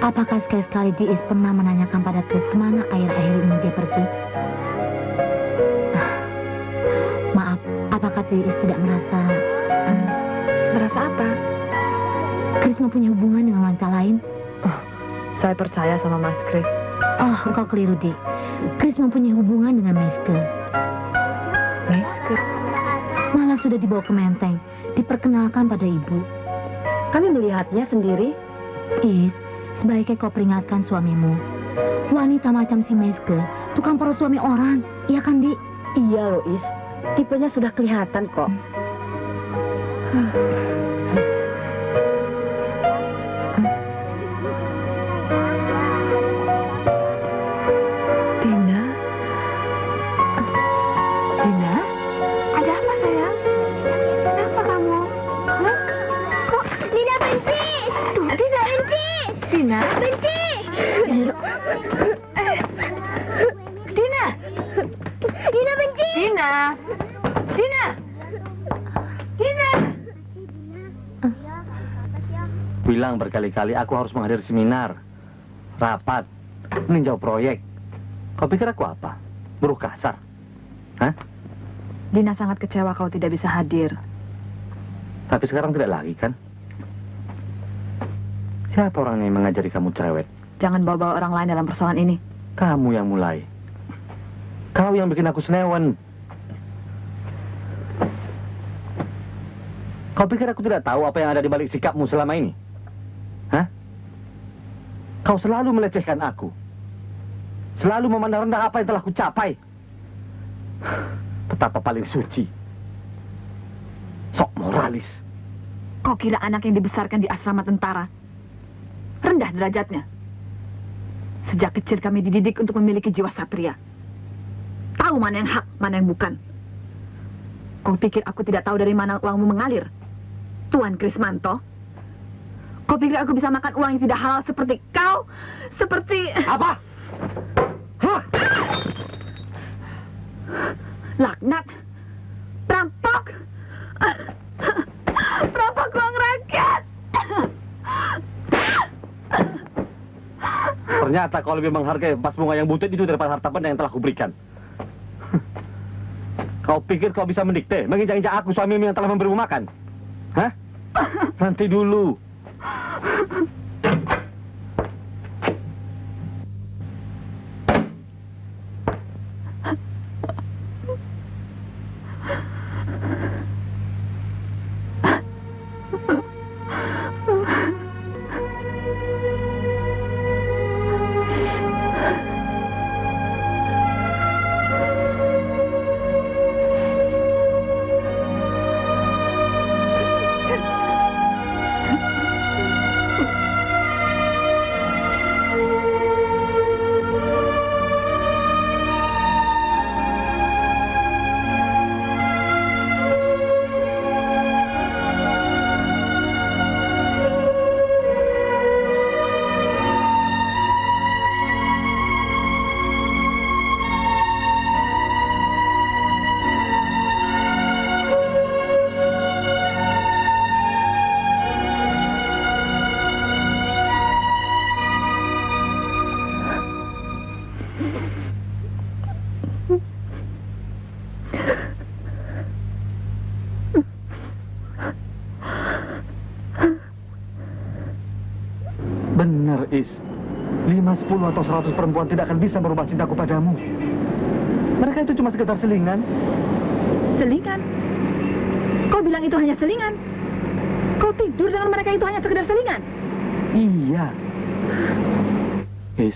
Apakah sekali-sekali Diis pernah menanyakan pada Chris kemana akhir-akhir ini dia pergi? Maaf, apakah Diis tidak merasa... Merasa apa? Chris mempunyai hubungan dengan wanita lain? Saya percaya sama Mas Chris. Oh, engkau keliru, Dik. Chris mempunyai hubungan dengan Meske. Meske? Malah sudah dibawa ke Menteng, diperkenalkan pada ibu. Kami melihatnya sendiri. Is, sebaiknya kau peringatkan suamimu. Wanita macam si Meske, tukang poros suami orang. Iya kan, Dik? Iya loh, Is. Tipenya sudah kelihatan kok. Dina? Dina? Ada apa, sayang? Kenapa kamu? Hah? Kok? Dina benci! Dina! Benci! Dina? Benci! Dina! Dina benci! Dina! Dina! Dina! Bilang berkali-kali aku harus menghadiri seminar, rapat, meninjau proyek. Kau pikir aku apa? Buruh kasar? Hah? Dina sangat kecewa kau tidak bisa hadir. Tapi sekarang tidak lagi kan? Siapa orang yang mengajari kamu cerewet? Jangan bawa-bawa orang lain dalam persoalan ini. Kamu yang mulai. Kau yang bikin aku senewan. Kau pikir aku tidak tahu apa yang ada di balik sikapmu selama ini? Hah? Kau selalu melecehkan aku. Selalu memandang rendah apa yang telah kucapai. Betapa paling suci. Sok moralis. Kau kira anak yang dibesarkan di asrama tentara rendah derajatnya? Sejak kecil kami dididik untuk memiliki jiwa satria. Tahu mana yang hak, mana yang bukan. Kau pikir aku tidak tahu dari mana uangmu mengalir? Tuan Krismanto? Kau pikir aku bisa makan uang yang tidak halal seperti kau? Seperti... Apa? Hah? Laknat! Perampok! Perampok uang rakyat! Ternyata kau lebih menghargai vas bunga yang butut itu daripada harta benda yang telah kuberikan. Kau pikir kau bisa mendikte, menginjak-injak aku suamimu yang telah memberimu makan? Hah? Nanti dulu. Benar, Is. 5, 10 atau 100 perempuan tidak akan bisa merubah cintaku padamu. Mereka itu cuma sekedar selingan. Selingan? Kau bilang itu hanya selingan? Kau tidur dengan mereka itu hanya sekedar selingan? Iya. Is,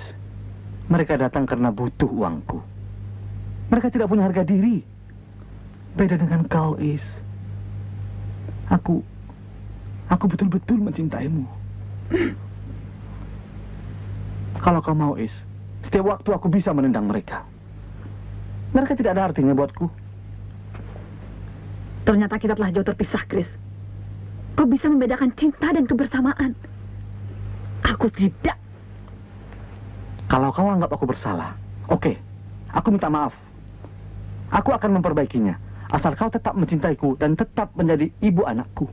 mereka datang karena butuh uangku. Mereka tidak punya harga diri. Beda dengan kau, Is. Aku betul-betul mencintaimu. Kalau kau mau, Is, setiap waktu aku bisa menendang mereka. Mereka tidak ada artinya buatku. Ternyata kita telah jauh terpisah, Chris. Kau bisa membedakan cinta dan kebersamaan. Aku tidak. Kalau kau anggap aku bersalah, oke, aku minta maaf. Aku akan memperbaikinya, asal kau tetap mencintaiku dan tetap menjadi ibu anakku.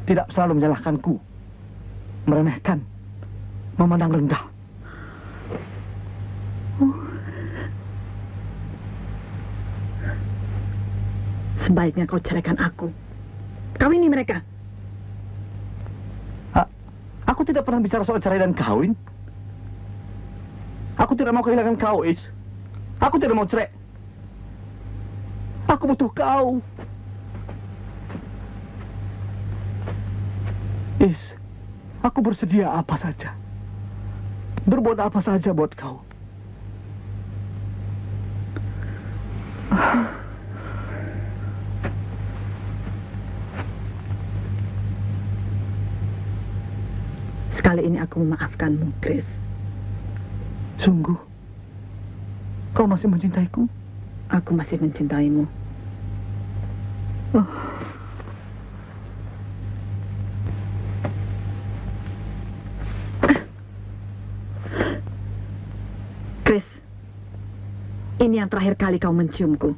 Tidak selalu menyalahkanku, meremehkan, memandang rendah. Sebaiknya kau ceraikan aku. Kawini mereka. Aku tidak pernah bicara soal cerai dan kawin. Aku tidak mau kehilangan kau, Is. Aku tidak mau cerai. Aku butuh kau. Is, aku bersedia apa saja. Berbuat apa saja buat kau. Sekali ini aku memaafkanmu, Chris. Sungguh, kau masih mencintaiku? Aku masih mencintaimu. Chris, ini yang terakhir kali kau menciumku.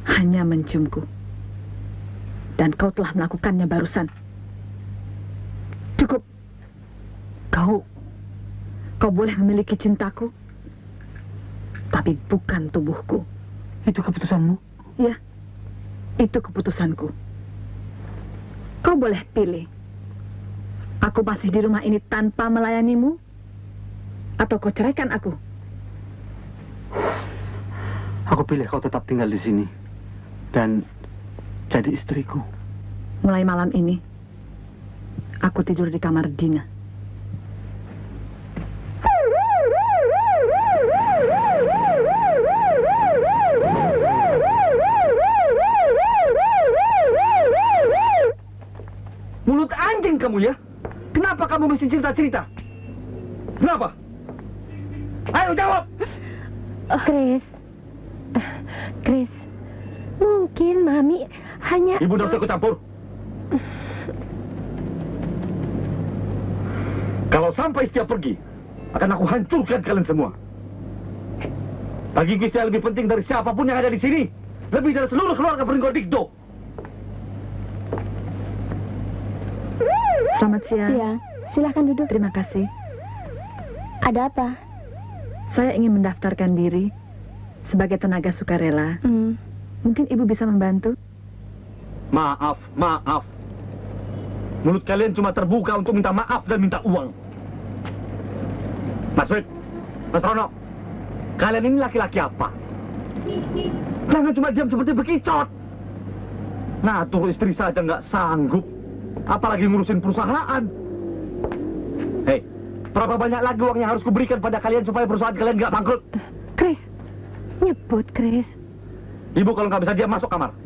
Hanya menciumku. Dan kau telah melakukannya barusan. Cukup. Kau boleh memiliki cintaku, tapi bukan tubuhku. Itu keputusanmu? Ya, itu keputusanku. Kau boleh pilih. Aku masih di rumah ini tanpa melayanimu, atau kau ceraikan aku. Aku pilih kau tetap tinggal di sini dan jadi istriku. Mulai malam ini, aku tidur di kamar Dina. Mulut anjing kamu ya? Kenapa kamu mesti cerita-cerita? Kenapa? Ayo jawab! Chris, mungkin Mami hanya... Ibu tidak usah ikut campur. Kalau sampai Istia pergi, akan aku hancurkan kalian semua. Bagiku Istia lebih penting dari siapapun yang ada di sini. Lebih dari seluruh keluarga Pringgo Digdo. Selamat siang. Siang. Silahkan duduk. Terima kasih. Ada apa? Saya ingin mendaftarkan diri sebagai tenaga sukarela. Mungkin ibu bisa membantu? Maaf. Mulut kalian cuma terbuka untuk minta maaf dan minta uang. Mas Wid, Mas Rono, kalian ini laki-laki apa? Jangan cuma diam seperti bekicot. Ngatur istri saja nggak sanggup, apalagi ngurusin perusahaan. Hei, berapa banyak lagi uang yang harus kuberikan pada kalian supaya perusahaan kalian nggak bangkrut? Chris, nyebut Chris. Ibu kalau nggak bisa diam, masuk kamar.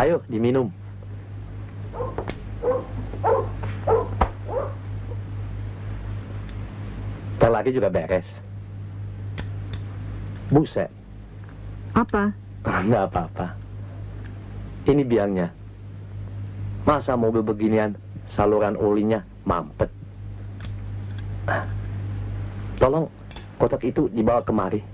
Ayo, diminum. Ntar lagi juga beres. Buset. Apa? Nggak apa-apa. Ini biangnya. Masa mobil beginian saluran olinya mampet? Tolong kotak itu dibawa kemari.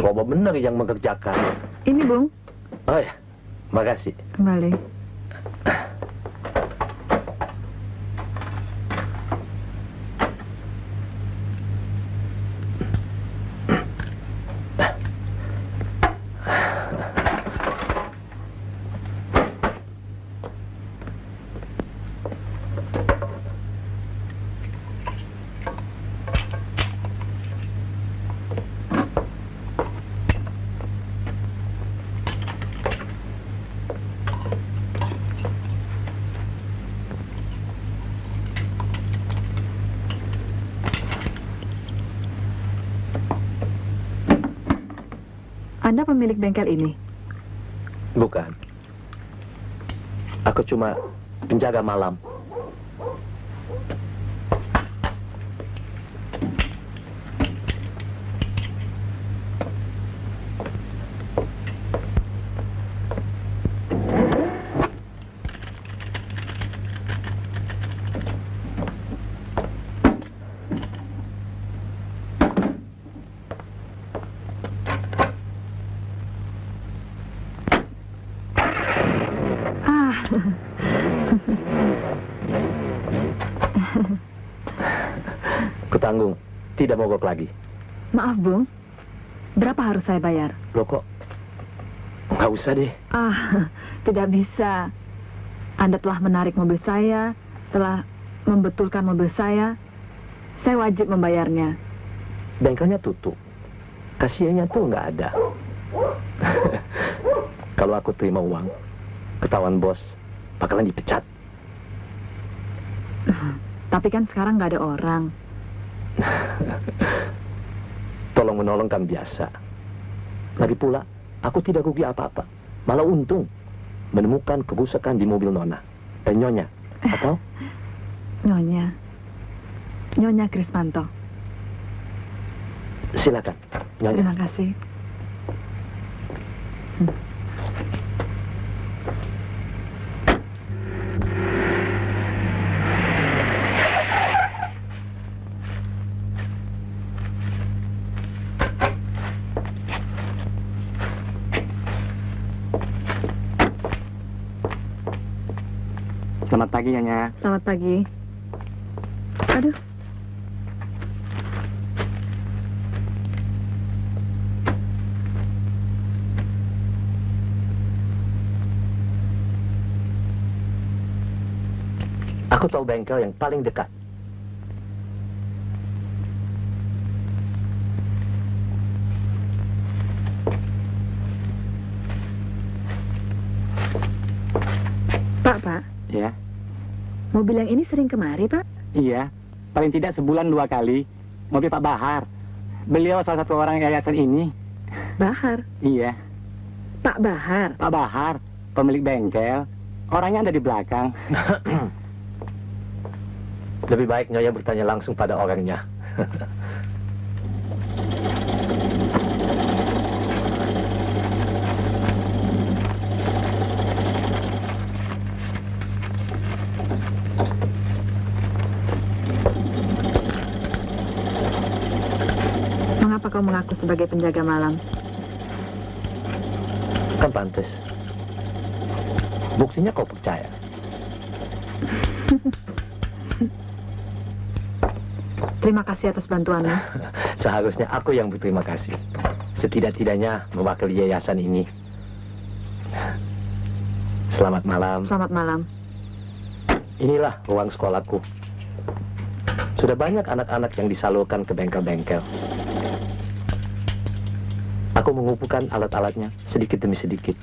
Coba benar yang mengerjakan. Ini, Bung. Oh ya, makasih. Kembali. Anda pemilik bengkel ini? Bukan. Aku cuma penjaga malam. Kutanggung, tidak mogok lagi. Maaf, Bung. Berapa harus saya bayar? Loh kok? Nggak usah deh. Tidak bisa. Anda telah menarik mobil saya, telah membetulkan mobil saya. Saya wajib membayarnya. Bengkelnya tutup. Kasirnya tuh nggak ada. Kalau aku terima uang, ketahuan bos, bakalan dipecat. Tapi kan sekarang nggak ada orang. Tolong menolong kan biasa. Lagi pula, aku tidak rugi apa-apa. Malah untung menemukan kerusakan di mobil Nona. Nyonya, atau? Nyonya. Nyonya Krismanto. Silakan, Nyonya. Terima kasih. Selamat pagi, Nyonya. Selamat pagi. Aduh. Aku tahu bengkel yang paling dekat. Pak. Ya, Mobil yang ini sering kemari, Pak? iya. Paling tidak sebulan 2 kali. Mobil Pak Bahar. Beliau salah satu orang yayasan ini. Bahar. Iya, Pak Bahar. Pak Bahar, pemilik bengkel. Orangnya ada di belakang. Lebih baik Nyonya bertanya langsung pada orangnya. Mengapa kau mengaku sebagai penjaga malam? Kan pantas. Buktinya kau percaya. Terima kasih atas bantuannya. Seharusnya aku yang berterima kasih. Setidak-tidaknya mewakili yayasan ini. Selamat malam. Selamat malam. Inilah ruang sekolahku. Sudah banyak anak-anak yang disalurkan ke bengkel-bengkel. Aku mengumpulkan alat-alatnya sedikit demi sedikit.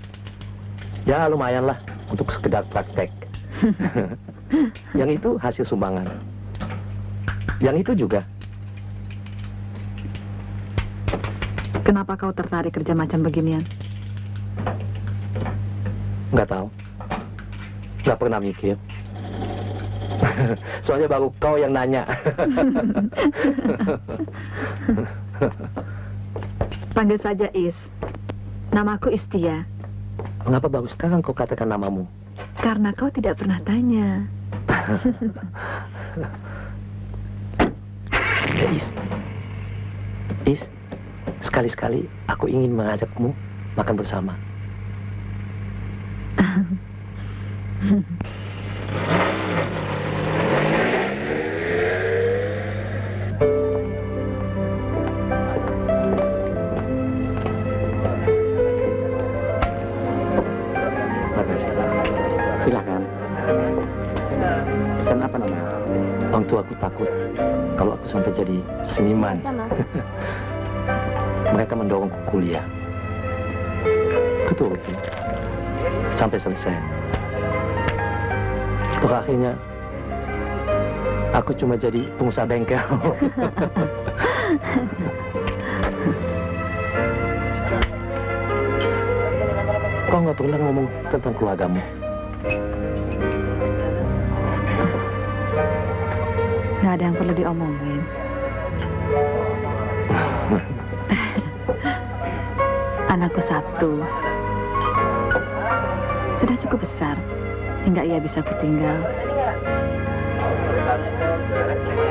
Ya lumayanlah untuk sekedar praktek. Yang itu hasil sumbangan. Yang itu juga. Kenapa kau tertarik kerja macam beginian? Nggak tahu. Nggak pernah mikir. Soalnya baru kau yang nanya. Panggil saja Is. Namaku Istia. Mengapa baru sekarang kau katakan namamu? Karena kau tidak pernah tanya. Is, sekali-sekali aku ingin mengajakmu makan bersama. Silakan. Pesan apa namanya? Orang tua aku takut kalau aku sampai jadi seniman. Sama. Mereka mendorongku kuliah. Kuturuti. Sampai selesai. Terakhirnya, aku cuma jadi pengusaha bengkel. Kau nggak pernah ngomong tentang keluargamu? Nggak ada yang perlu diomongin. Anakku satu. Sudah cukup besar hingga ia bisa kutinggal.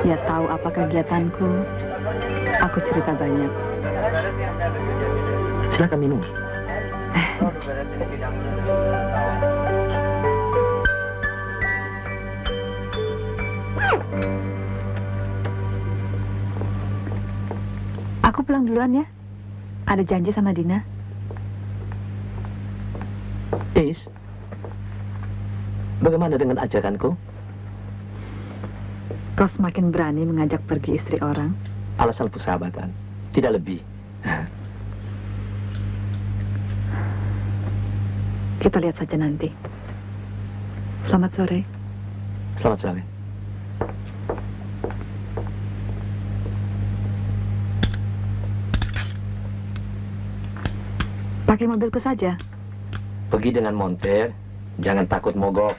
Ia tahu apa kegiatanku. Aku cerita banyak. Silakan minum. Aku pulang duluan ya. Ada janji sama Dina. Is, bagaimana dengan ajakanku? Kau semakin berani mengajak pergi istri orang. Alasan persahabatan, tidak lebih. Kita lihat saja nanti. Selamat sore. Selamat sore. Pakai mobilku saja. Pergi dengan montir, jangan takut mogok.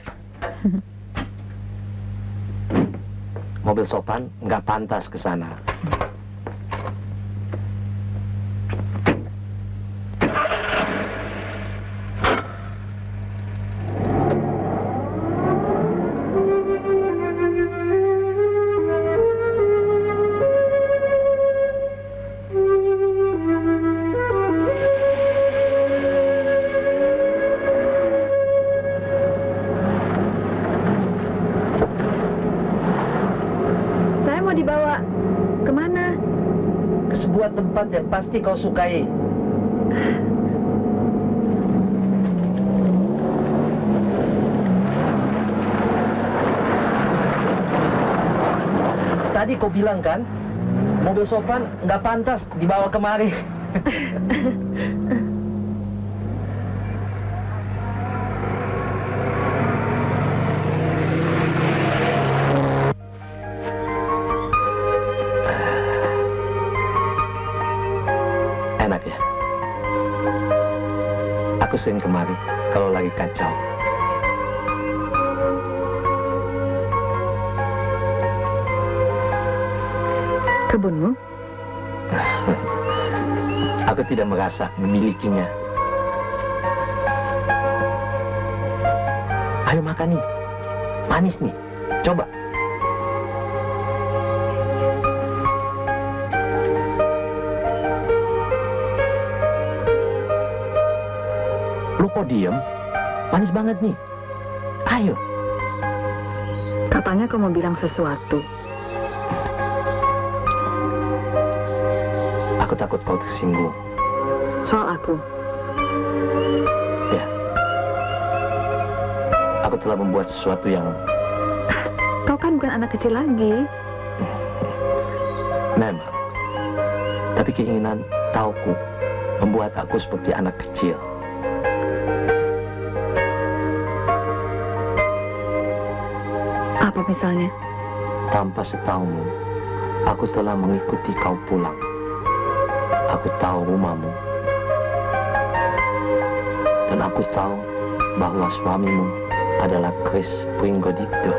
Mobil sopan nggak pantas ke sana. Dibawa kemana? Ke sebuah tempat yang pasti kau sukai. Tadi kau bilang kan, mobil sopan nggak pantas dibawa kemari. Enak ya? Aku sering kemari kalau lagi kacau. Kebunmu? Aku tidak merasa memilikinya. Ayo makan nih. Manis nih. Coba. Lu kok diem? Manis banget nih. Ayo. Katanya kau mau bilang sesuatu. Aku takut kau tersinggung. Soal aku? Ya. Aku telah membuat sesuatu yang... Kau kan bukan anak kecil lagi. Memang. Tapi keinginan tauku membuat aku seperti anak kecil. Apa misalnya? Tanpa setahumu, aku telah mengikuti kau pulang. Aku tahu rumahmu. Dan aku tahu bahwa suamimu adalah Kris Pringgodikdo.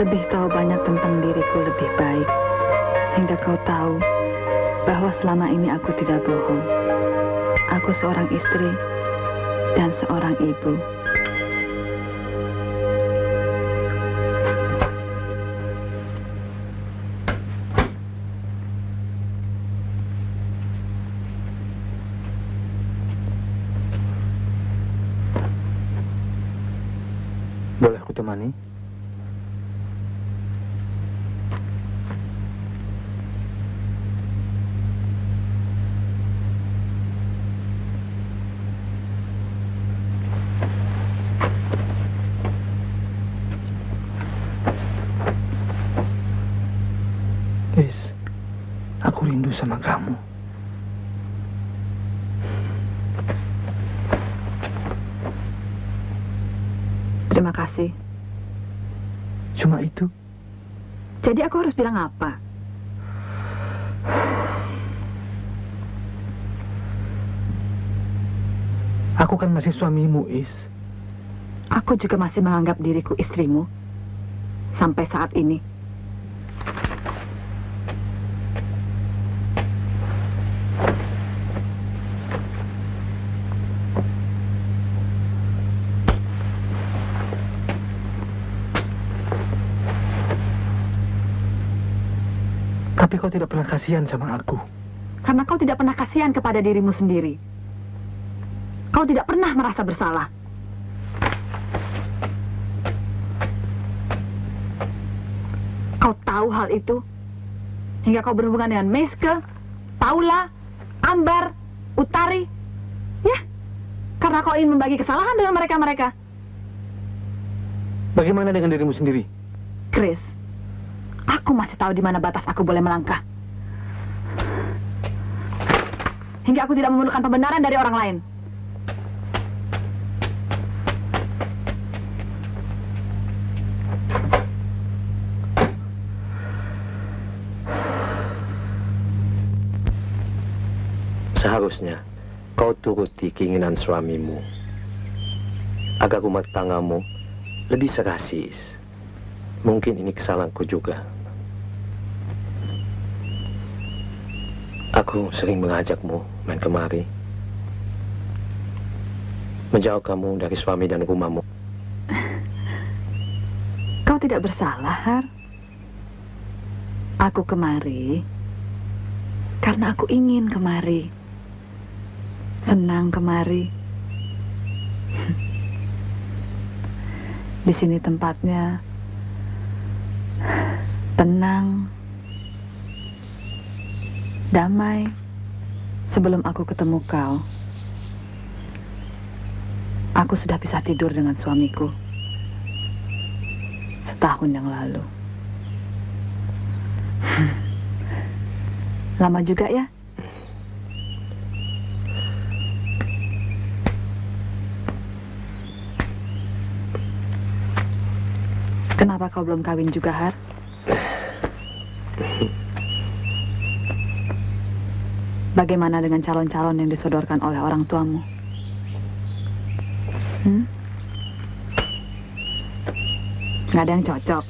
Lebih tahu banyak tentang diriku lebih baik. Hingga kau tahu bahwa selama ini aku tidak bohong. Aku seorang istri dan seorang ibu. Boleh aku temani? Yes, aku rindu sama kamu. Terima kasih. Cuma itu. Jadi aku harus bilang apa? Aku kan masih suamimu, Is. Aku juga masih menganggap diriku istrimu. Sampai saat ini. Tapi kau tidak pernah kasihan sama aku. Karena kau tidak pernah kasihan kepada dirimu sendiri. Kau tidak pernah merasa bersalah. Kau tahu hal itu. Hingga kau berhubungan dengan Meske, Paula, Ambar, Utari. Ya, karena kau ingin membagi kesalahan dengan mereka-mereka. Bagaimana dengan dirimu sendiri? Chris, aku masih tahu di mana batas aku boleh melangkah. Hingga aku tidak memerlukan pembenaran dari orang lain. Seharusnya kau turuti keinginan suamimu agar rumah tanggamu lebih serasi. Mungkin ini kesalahanku juga. Aku sering mengajakmu main kemari, menjauh kamu dari suami dan rumahmu. Kau tidak bersalah, Har. Aku kemari karena aku ingin kemari. Senang kemari. Di sini tempatnya tenang, damai. Sebelum aku ketemu kau, aku sudah bisa tidur dengan suamiku setahun yang lalu. Lama juga ya? Kenapa kau belum kawin juga, Har? Bagaimana dengan calon-calon yang disodorkan oleh orang tuamu? Nggak ada yang cocok?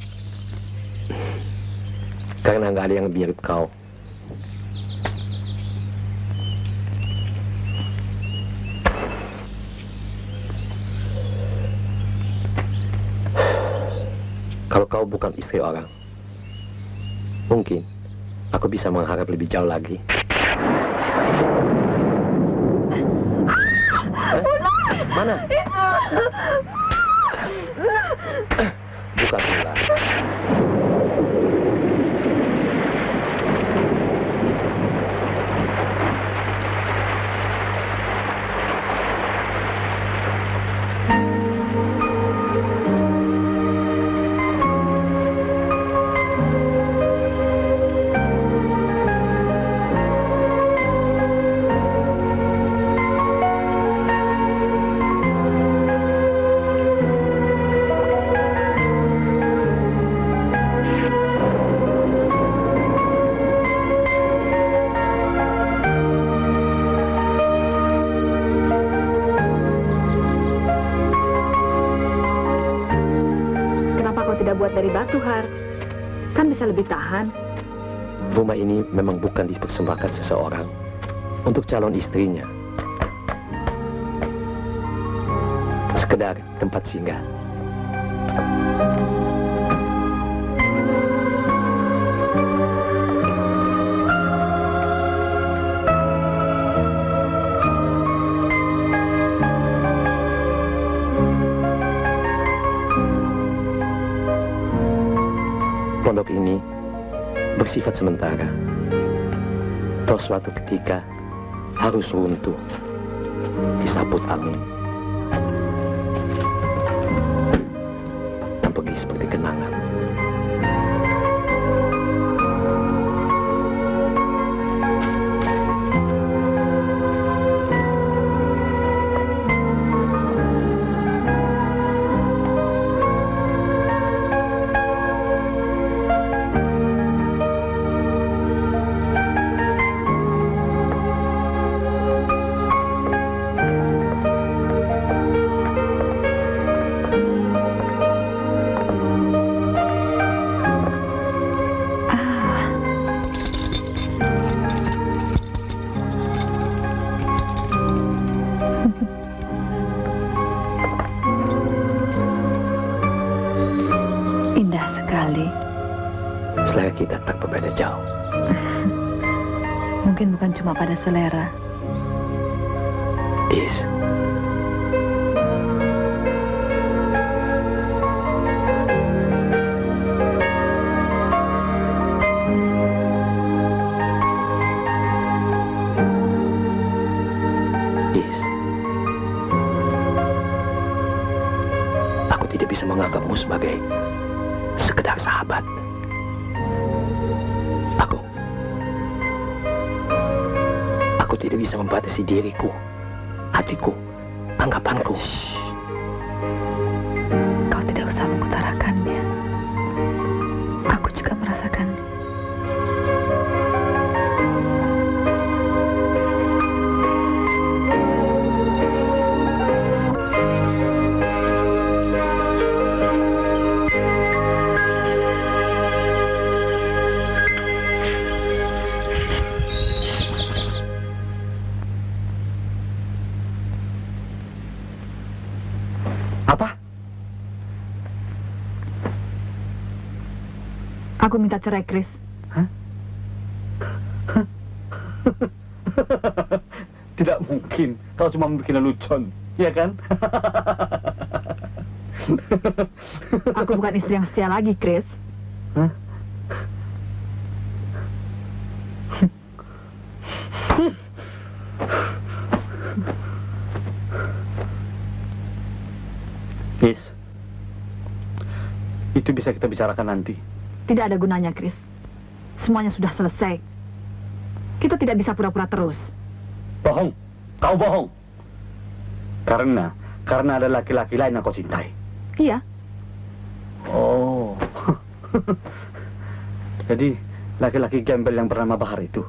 Karena nggak ada yang mirip kau. Kalau kau bukan istri orang, mungkin aku bisa mengharap lebih jauh lagi. Mana? Buka pula. dari batu, Har. Kan bisa lebih tahan. Rumah ini memang bukan dipersembahkan seseorang untuk calon istrinya. Sekedar tempat singgah. Pondok ini bersifat sementara. Toh suatu ketika harus runtuh, disaput angin, dan pergi seperti kenangan. Indah sekali. Selera kita tak berbeda jauh. Mungkin bukan cuma pada selera. Is, aku tidak bisa menganggapmu sebagai sekedar sahabat. Aku tidak bisa membatasi diriku, hatiku, anggapanku. Kau tidak usah mengutarakannya. Aku juga merasakan. Apa? Aku minta cerai, Chris. Hah? Tidak mungkin. Kau cuma bikin lelucon, ya kan? Aku bukan istri yang setia lagi, Chris. Hah? Yes. Itu bisa kita bicarakan nanti. Tidak ada gunanya, Chris. Semuanya sudah selesai. Kita tidak bisa pura-pura terus. Bohong. Kau bohong. Karena ada laki-laki lain yang kau cintai. Iya. Oh. Jadi, laki-laki gembel yang bernama Bahar itu.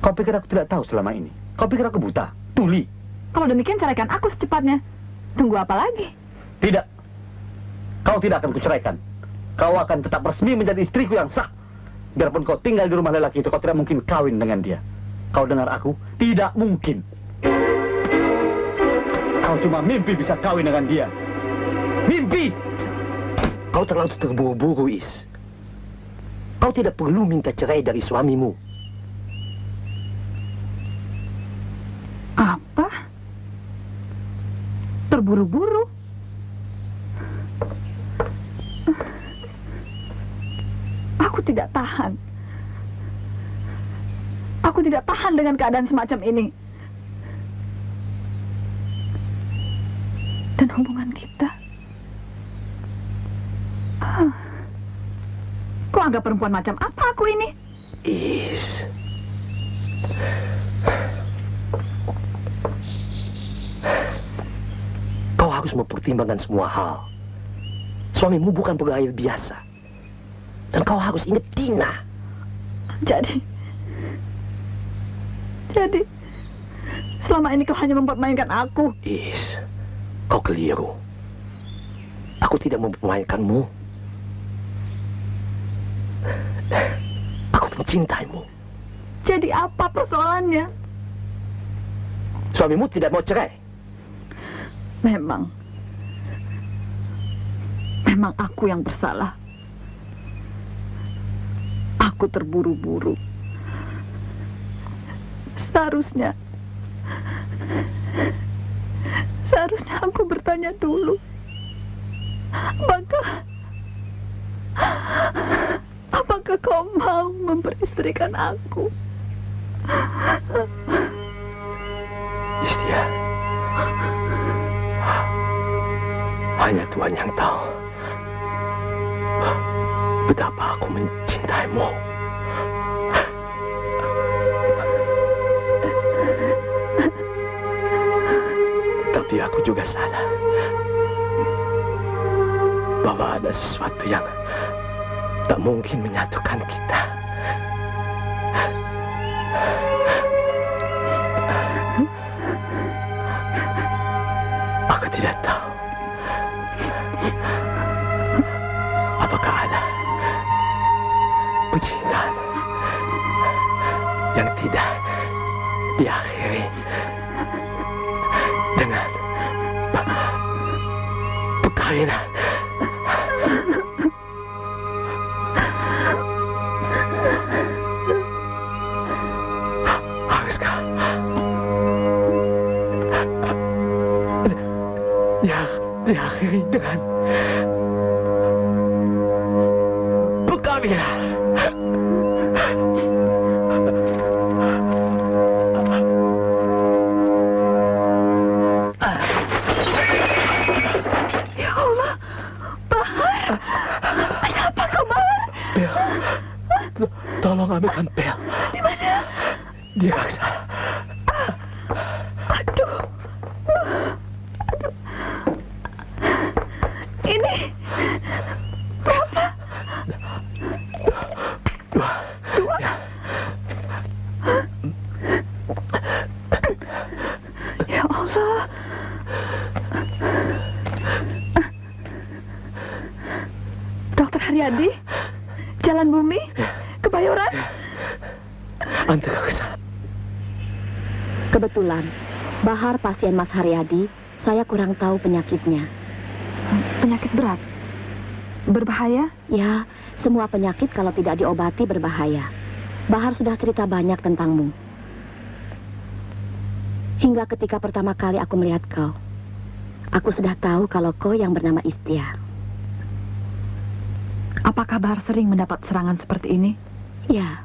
Kau pikir aku tidak tahu selama ini? Kau pikir aku buta? Tuli? Kalau demikian, ceraikan aku secepatnya. Tunggu apa lagi? Tidak. Kau tidak akan kuceraikan. Kau akan tetap resmi menjadi istriku yang sah. Biarpun kau tinggal di rumah lelaki itu, kau tidak mungkin kawin dengan dia. Kau dengar aku? Tidak mungkin. Kau cuma mimpi bisa kawin dengan dia. Mimpi! Kau terlalu terburu-buru, Is. Kau tidak perlu minta cerai dari suamimu. Apa? Terburu-buru? Aku tidak tahan. Aku tidak tahan dengan keadaan semacam ini. Dan hubungan kita. Kau anggap perempuan macam apa aku ini? Is. Kau harus mempertimbangkan semua hal. Suamimu bukan pegawai biasa. Dan kau harus ingat Tina. Jadi, selama ini kau hanya mempermainkan aku. Is, kau keliru. Aku tidak mempermainkanmu. mencintaimu. Jadi apa persoalannya? Suamimu tidak mau cerai. Memang aku yang bersalah. Aku terburu-buru. Seharusnya aku bertanya dulu. Apakah kau mau memperistrikan aku? Istia, hanya Tuhan yang tahu betapa aku mencintaimu. Tapi aku juga sadar bahwa ada sesuatu yang tak mungkin menyatukan kita. Aku tidak tahu apakah ada percintaan yang tidak diakhiri dengan perkawinan. Haruskah diakhiri dengan perkawinan? Ya Allah, Bahar, kenapa kau Bahar? Bel, tolong ambilkan Bel. Di mana? Dia kaksa. Aduh. Ini berapa? Dua. Ya. Ya Allah. Dokter Haryadi, Jalan Bumi, Kebayoran. Antar aku ke sana. Kebetulan, Bahar pasien Mas Haryadi, saya kurang tahu penyakitnya. Penyakit berat? Berbahaya? Ya, semua penyakit kalau tidak diobati berbahaya. Bahar sudah cerita banyak tentangmu. Hingga ketika pertama kali aku melihat kau, aku sudah tahu kalau kau yang bernama Istia. Apakah Bahar sering mendapat serangan seperti ini? Ya,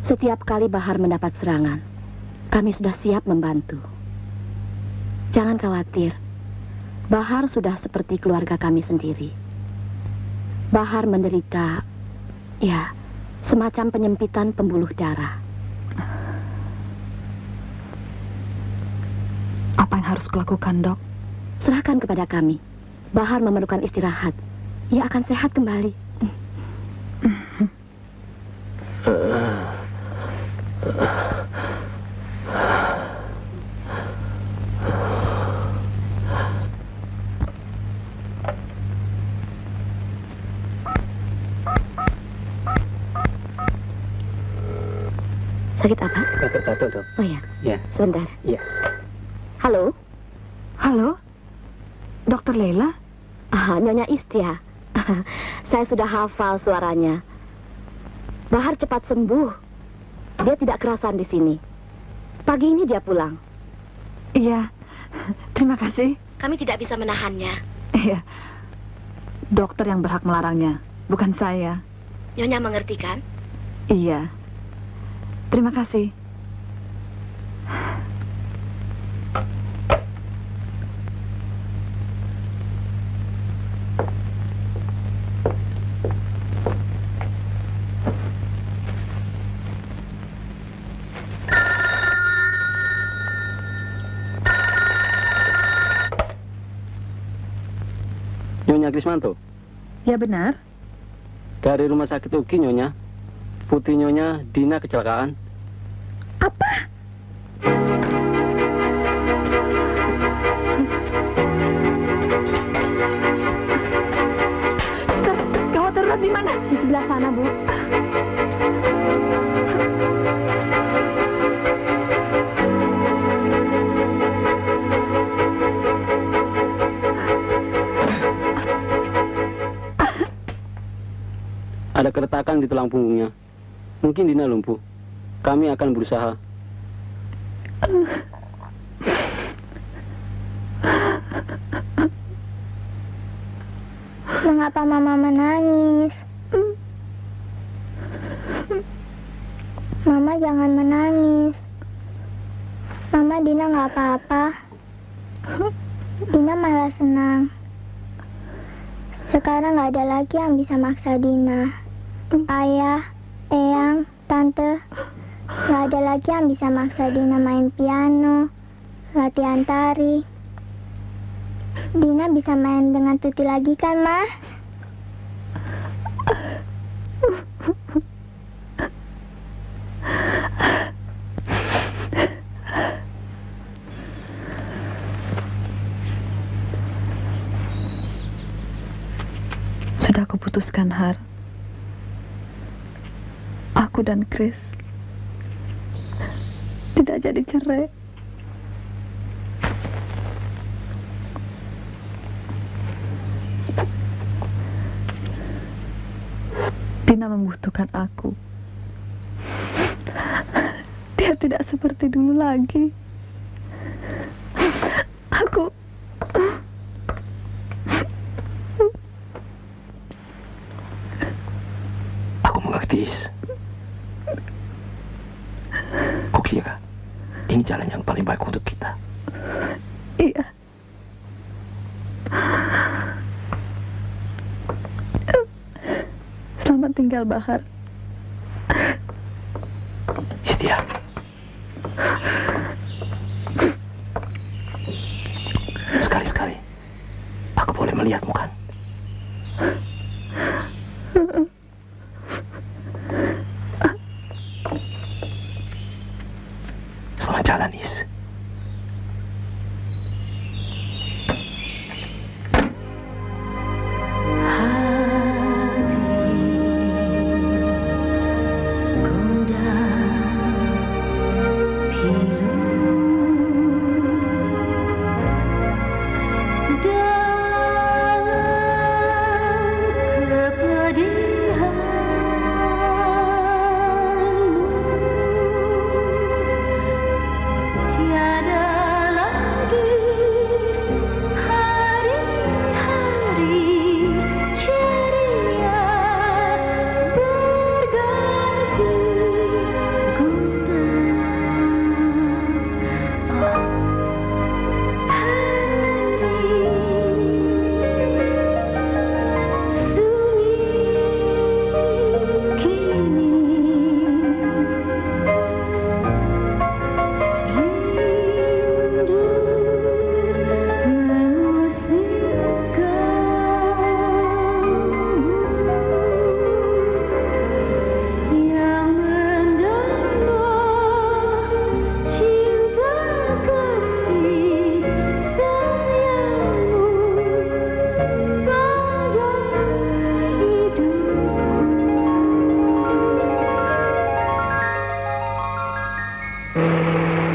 setiap kali Bahar mendapat serangan, kami sudah siap membantu. Jangan khawatir, Bahar sudah seperti keluarga kami sendiri. Bahar menderita, ya, semacam penyempitan pembuluh darah. Apa yang harus kulakukan, Dok? Serahkan kepada kami. Bahar memerlukan istirahat. Ia akan sehat kembali. Sakit apa? Batuk-batuk, Dok. Oh ya, Ya. sebentar. Iya. Halo? Halo? Dokter Leila? Ah, Nyonya Istia. Saya sudah hafal suaranya. Bahar cepat sembuh. Dia tidak kerasan di sini. Pagi ini dia pulang. Iya. Terima kasih. Kami tidak bisa menahannya. Iya. Dokter yang berhak melarangnya, bukan saya. Nyonya mengerti kan? Iya. Terima kasih. Nyonya Krismanto, Ya benar. dari rumah sakit UGI, Nyonya. Putri Nyonya Dina kecelakaan. Apa? Suster, gawat darurat di mana? Di sebelah sana, Bu. Ada keretakan di tulang punggungnya. Mungkin Dina lumpuh. Kami akan berusaha. Mengapa Mama menangis? Mama jangan menangis. Mama, Dina nggak apa-apa. Dina malah senang. Sekarang nggak ada lagi yang bisa maksa Dina. Ayah, eyang, tante, nggak ada lagi yang bisa maksa Dina main piano, latihan tari. Dina bisa main dengan Tuti lagi kan, Ma? Sudah kuputuskan, Har. Aku dan Chris tidak jadi cerai. Dina membutuhkan aku. Dia tidak seperti dulu lagi. Aku mengerti, Is. Kau kira ini jalan yang paling baik untuk kita? Iya. Selamat tinggal, Bahar. Istia. Sekali-sekali aku boleh melihatmu kan? Selamat jalan, Is.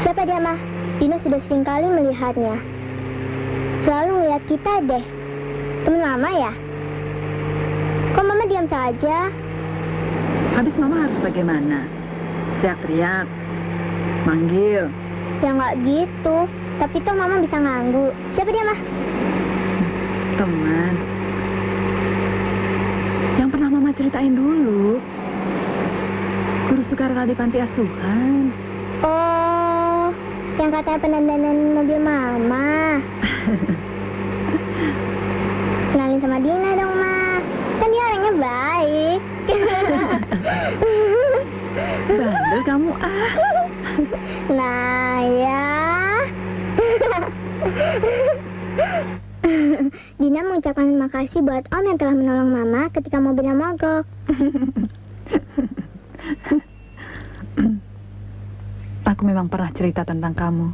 Siapa dia, Ma? Dina sudah sering kali melihatnya. Selalu melihat kita deh. Teman Mama ya? Kok Mama diam saja? Habis Mama harus bagaimana? Teriak-teriak? Manggil? Ya nggak gitu. Tapi tuh Mama bisa nganggu. Siapa dia, Ma? Teman. Yang pernah Mama ceritain dulu. Guru sukarela di panti asuhan. Oh, yang katanya pernah dandanin mobil Mama. Kenalin sama Dina dong, Ma. Kan dia orangnya baik. Bandel kamu, ah. Nah, ya. Dina mengucapkan terima kasih buat Om yang telah menolong Mama ketika mobilnya mogok. Aku memang pernah cerita tentang kamu.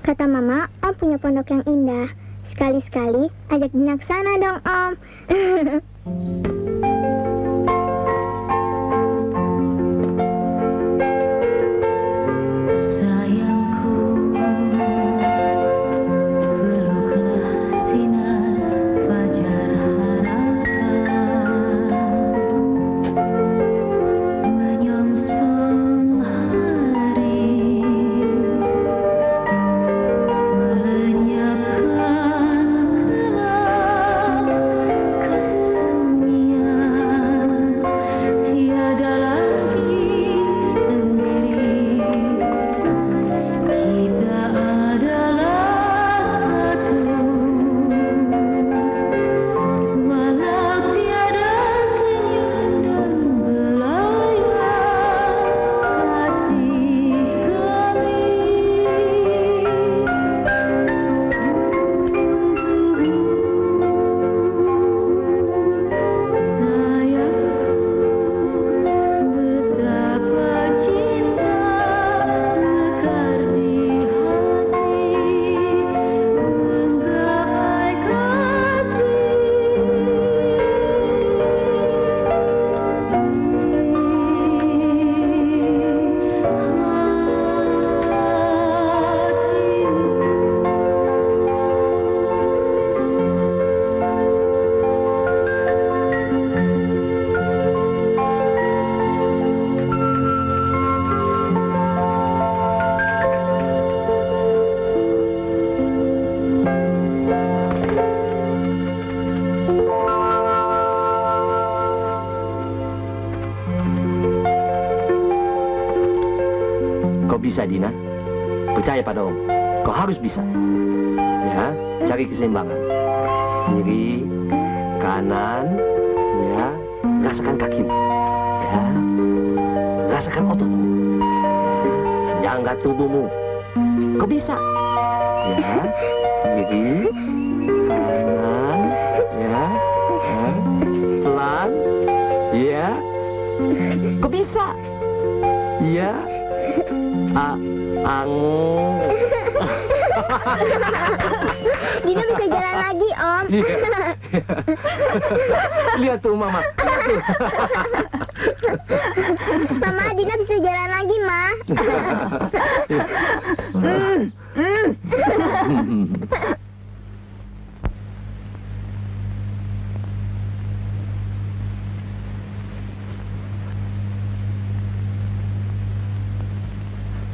Kata Mama, Om punya pondok yang indah. Sekali-sekali ajak Dina ke sana dong, Om. Kau bisa, Dina. Percaya pada Om. Kau harus bisa. Ya, cari keseimbangan. Kiri, kanan, ya. Rasakan kakimu. Ya. Rasakan ototmu. Angkat tubuhmu. Kau bisa. Ya. Kiri, kanan, ya. Pelan. Ya. Kau bisa. Ya. Dina bisa jalan lagi, Om. Lihat tuh, Mama. Lihat tuh. Mama, Dina bisa jalan lagi, Ma.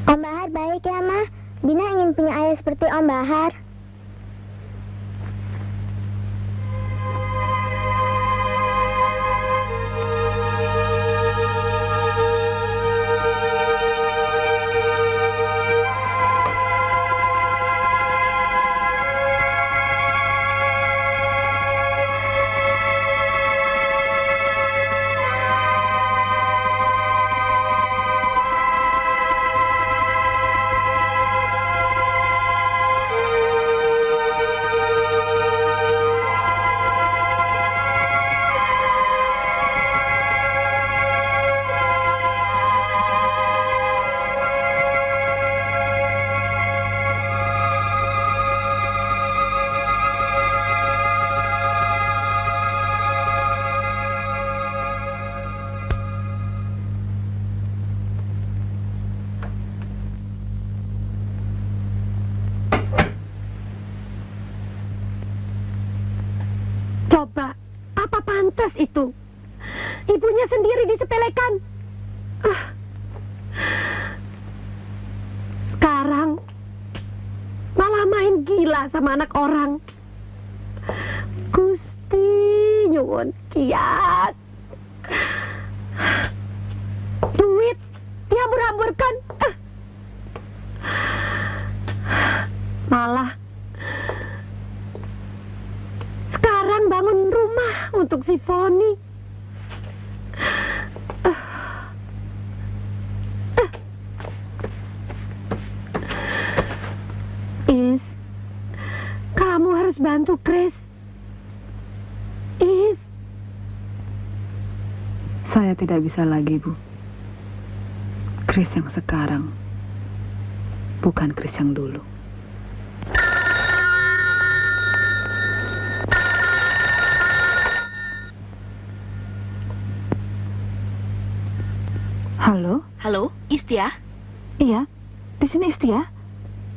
Om Bahar baik ya, Ma. Dina ingin punya ayah seperti Om Bahar. Coba, apa pantas itu? Ibunya sendiri disepelekan. Sekarang malah main gila sama anak orang. Gusti nyuwun kiat. Duit dihambur-hamburkan. Malah sekarang bangun rumah untuk si Foni. Is, kamu harus bantu Chris. Is. Saya tidak bisa lagi, Bu. Chris yang sekarang bukan Chris yang dulu. Halo? Halo, Istia? Iya, di sini Istia.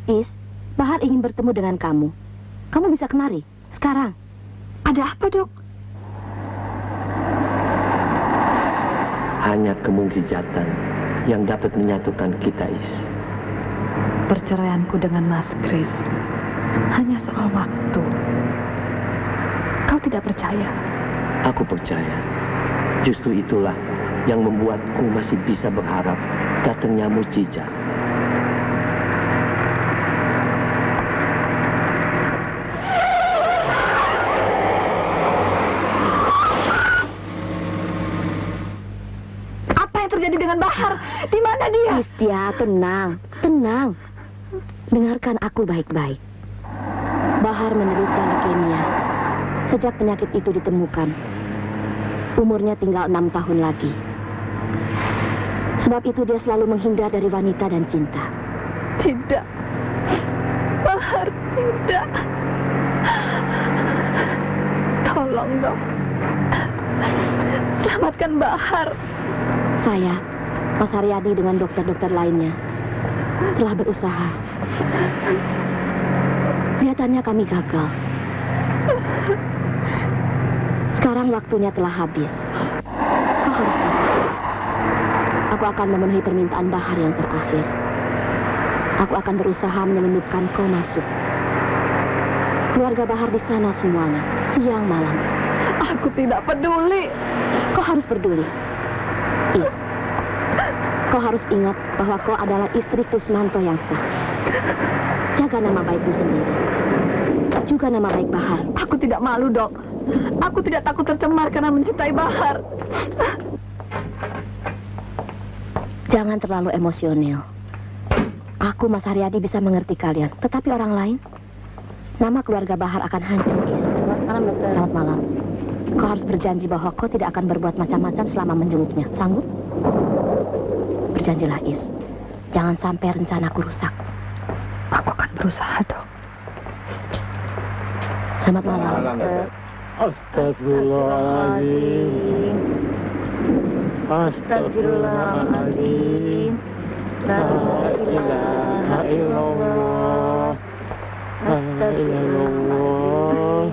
Is, Bahar ingin bertemu dengan kamu. Kamu bisa kemari, sekarang. Ada apa, Dok? Hanya kemujizatan yang dapat menyatukan kita, Is. Perceraianku dengan Mas Chris hanya soal waktu. Kau tidak percaya? Aku percaya. Justru itulah yang membuatku masih bisa berharap datangnya mujizat. Apa yang terjadi dengan Bahar? Di mana dia? Istia, tenang, tenang. Dengarkan aku baik-baik. Bahar menderita leukemia. Sejak penyakit itu ditemukan, umurnya tinggal 6 tahun lagi. Sebab itu dia selalu menghindar dari wanita dan cinta. Tidak. Bahar, tidak. Tolong, Dok. Selamatkan Bahar. Saya, Mas Haryadi dengan dokter-dokter lainnya telah berusaha. Kelihatannya kami gagal. Sekarang waktunya telah habis. Kau harus tahu. Aku akan memenuhi permintaan Bahar yang terakhir. Aku akan berusaha menyelundupkan kau masuk. Keluarga Bahar di sana semuanya, siang malam. Aku tidak peduli. Kau harus peduli. Is, Kau harus ingat bahwa kau adalah istri Krismanto yang sah. Jaga nama baikmu sendiri. Juga nama baik Bahar. Aku tidak malu, Dok. Aku tidak takut tercemar karena mencintai Bahar. Jangan terlalu emosional. Aku, Mas Haryadi, bisa mengerti kalian. Tetapi orang lain, nama keluarga Bahar akan hancur, Is. Selamat malam, Dokter. Selamat malam. Kau harus berjanji bahwa kau tidak akan berbuat macam-macam selama menjenguknya. Sanggup? Berjanjilah, Is. Jangan sampai rencanaku rusak. Aku akan berusaha, Dok. Selamat malam. Astagfirullahaladzim. Astagfirullahaladzim. La ilaha illallah. La illallah.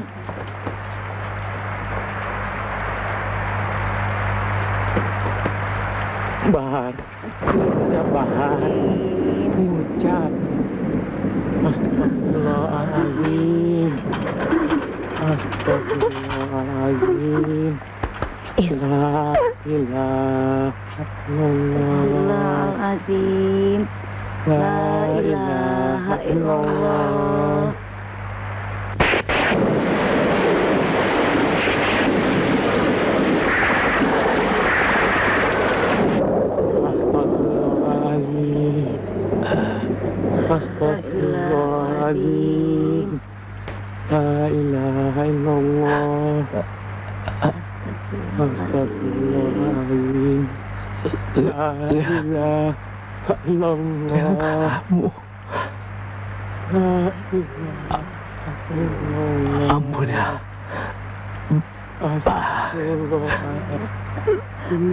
Bahar. Ucap Bahar. Ucap. Astagfirullahaladzim. Astagfirullahaladzim. Is. La ilaha illallah. Azim. La ilaha illallah. Astagfirullahaladzim. Astagfirullahaladzim. La ilaha illallah. Astagfirullahaladzim. La ilaha illallah. La ilaha illallah. Ampun ya. Astagfirullahaladzim.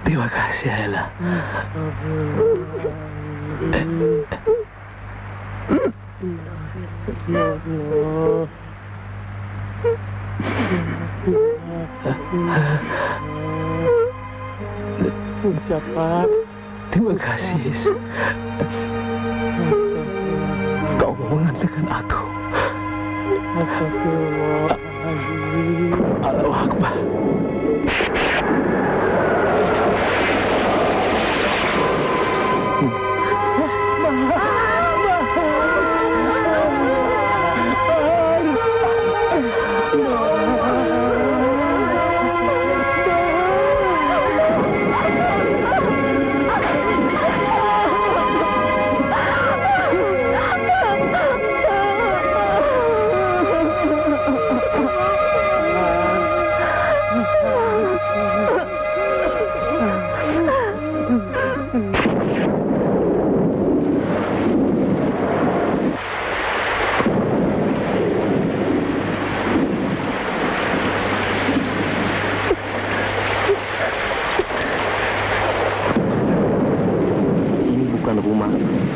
Terima kasih, Ella. Ucapan Terima kasih. Kau mau mengantarkan aku. Astagfirullahaladzim. Allahu Akbar.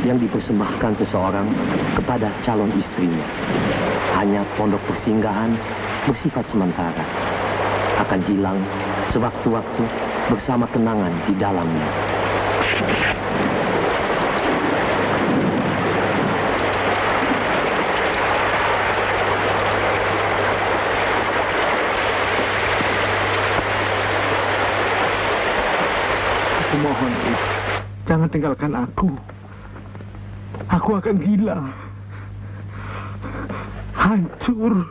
Yang dipersembahkan seseorang kepada calon istrinya. Hanya pondok persinggahan bersifat sementara. Akan hilang sewaktu-waktu bersama kenangan di dalamnya. Aku mohon, jangan tinggalkan aku. Aku akan gila. Hancur.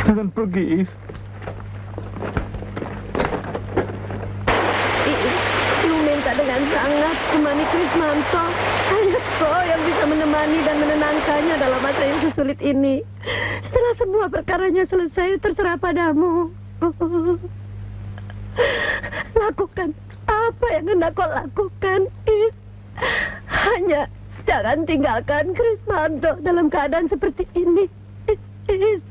Jangan pergi, Is. Lu minta dengan sangat temani Krismanto. Hanya kau yang bisa menemani dan menenangkannya dalam masa yang sesulit ini. Setelah semua perkaranya selesai, terserah padamu. Lakukan apa yang hendak kau lakukan, Is. Hanya jangan tinggalkan Krismanto dalam keadaan seperti ini, Is. Is.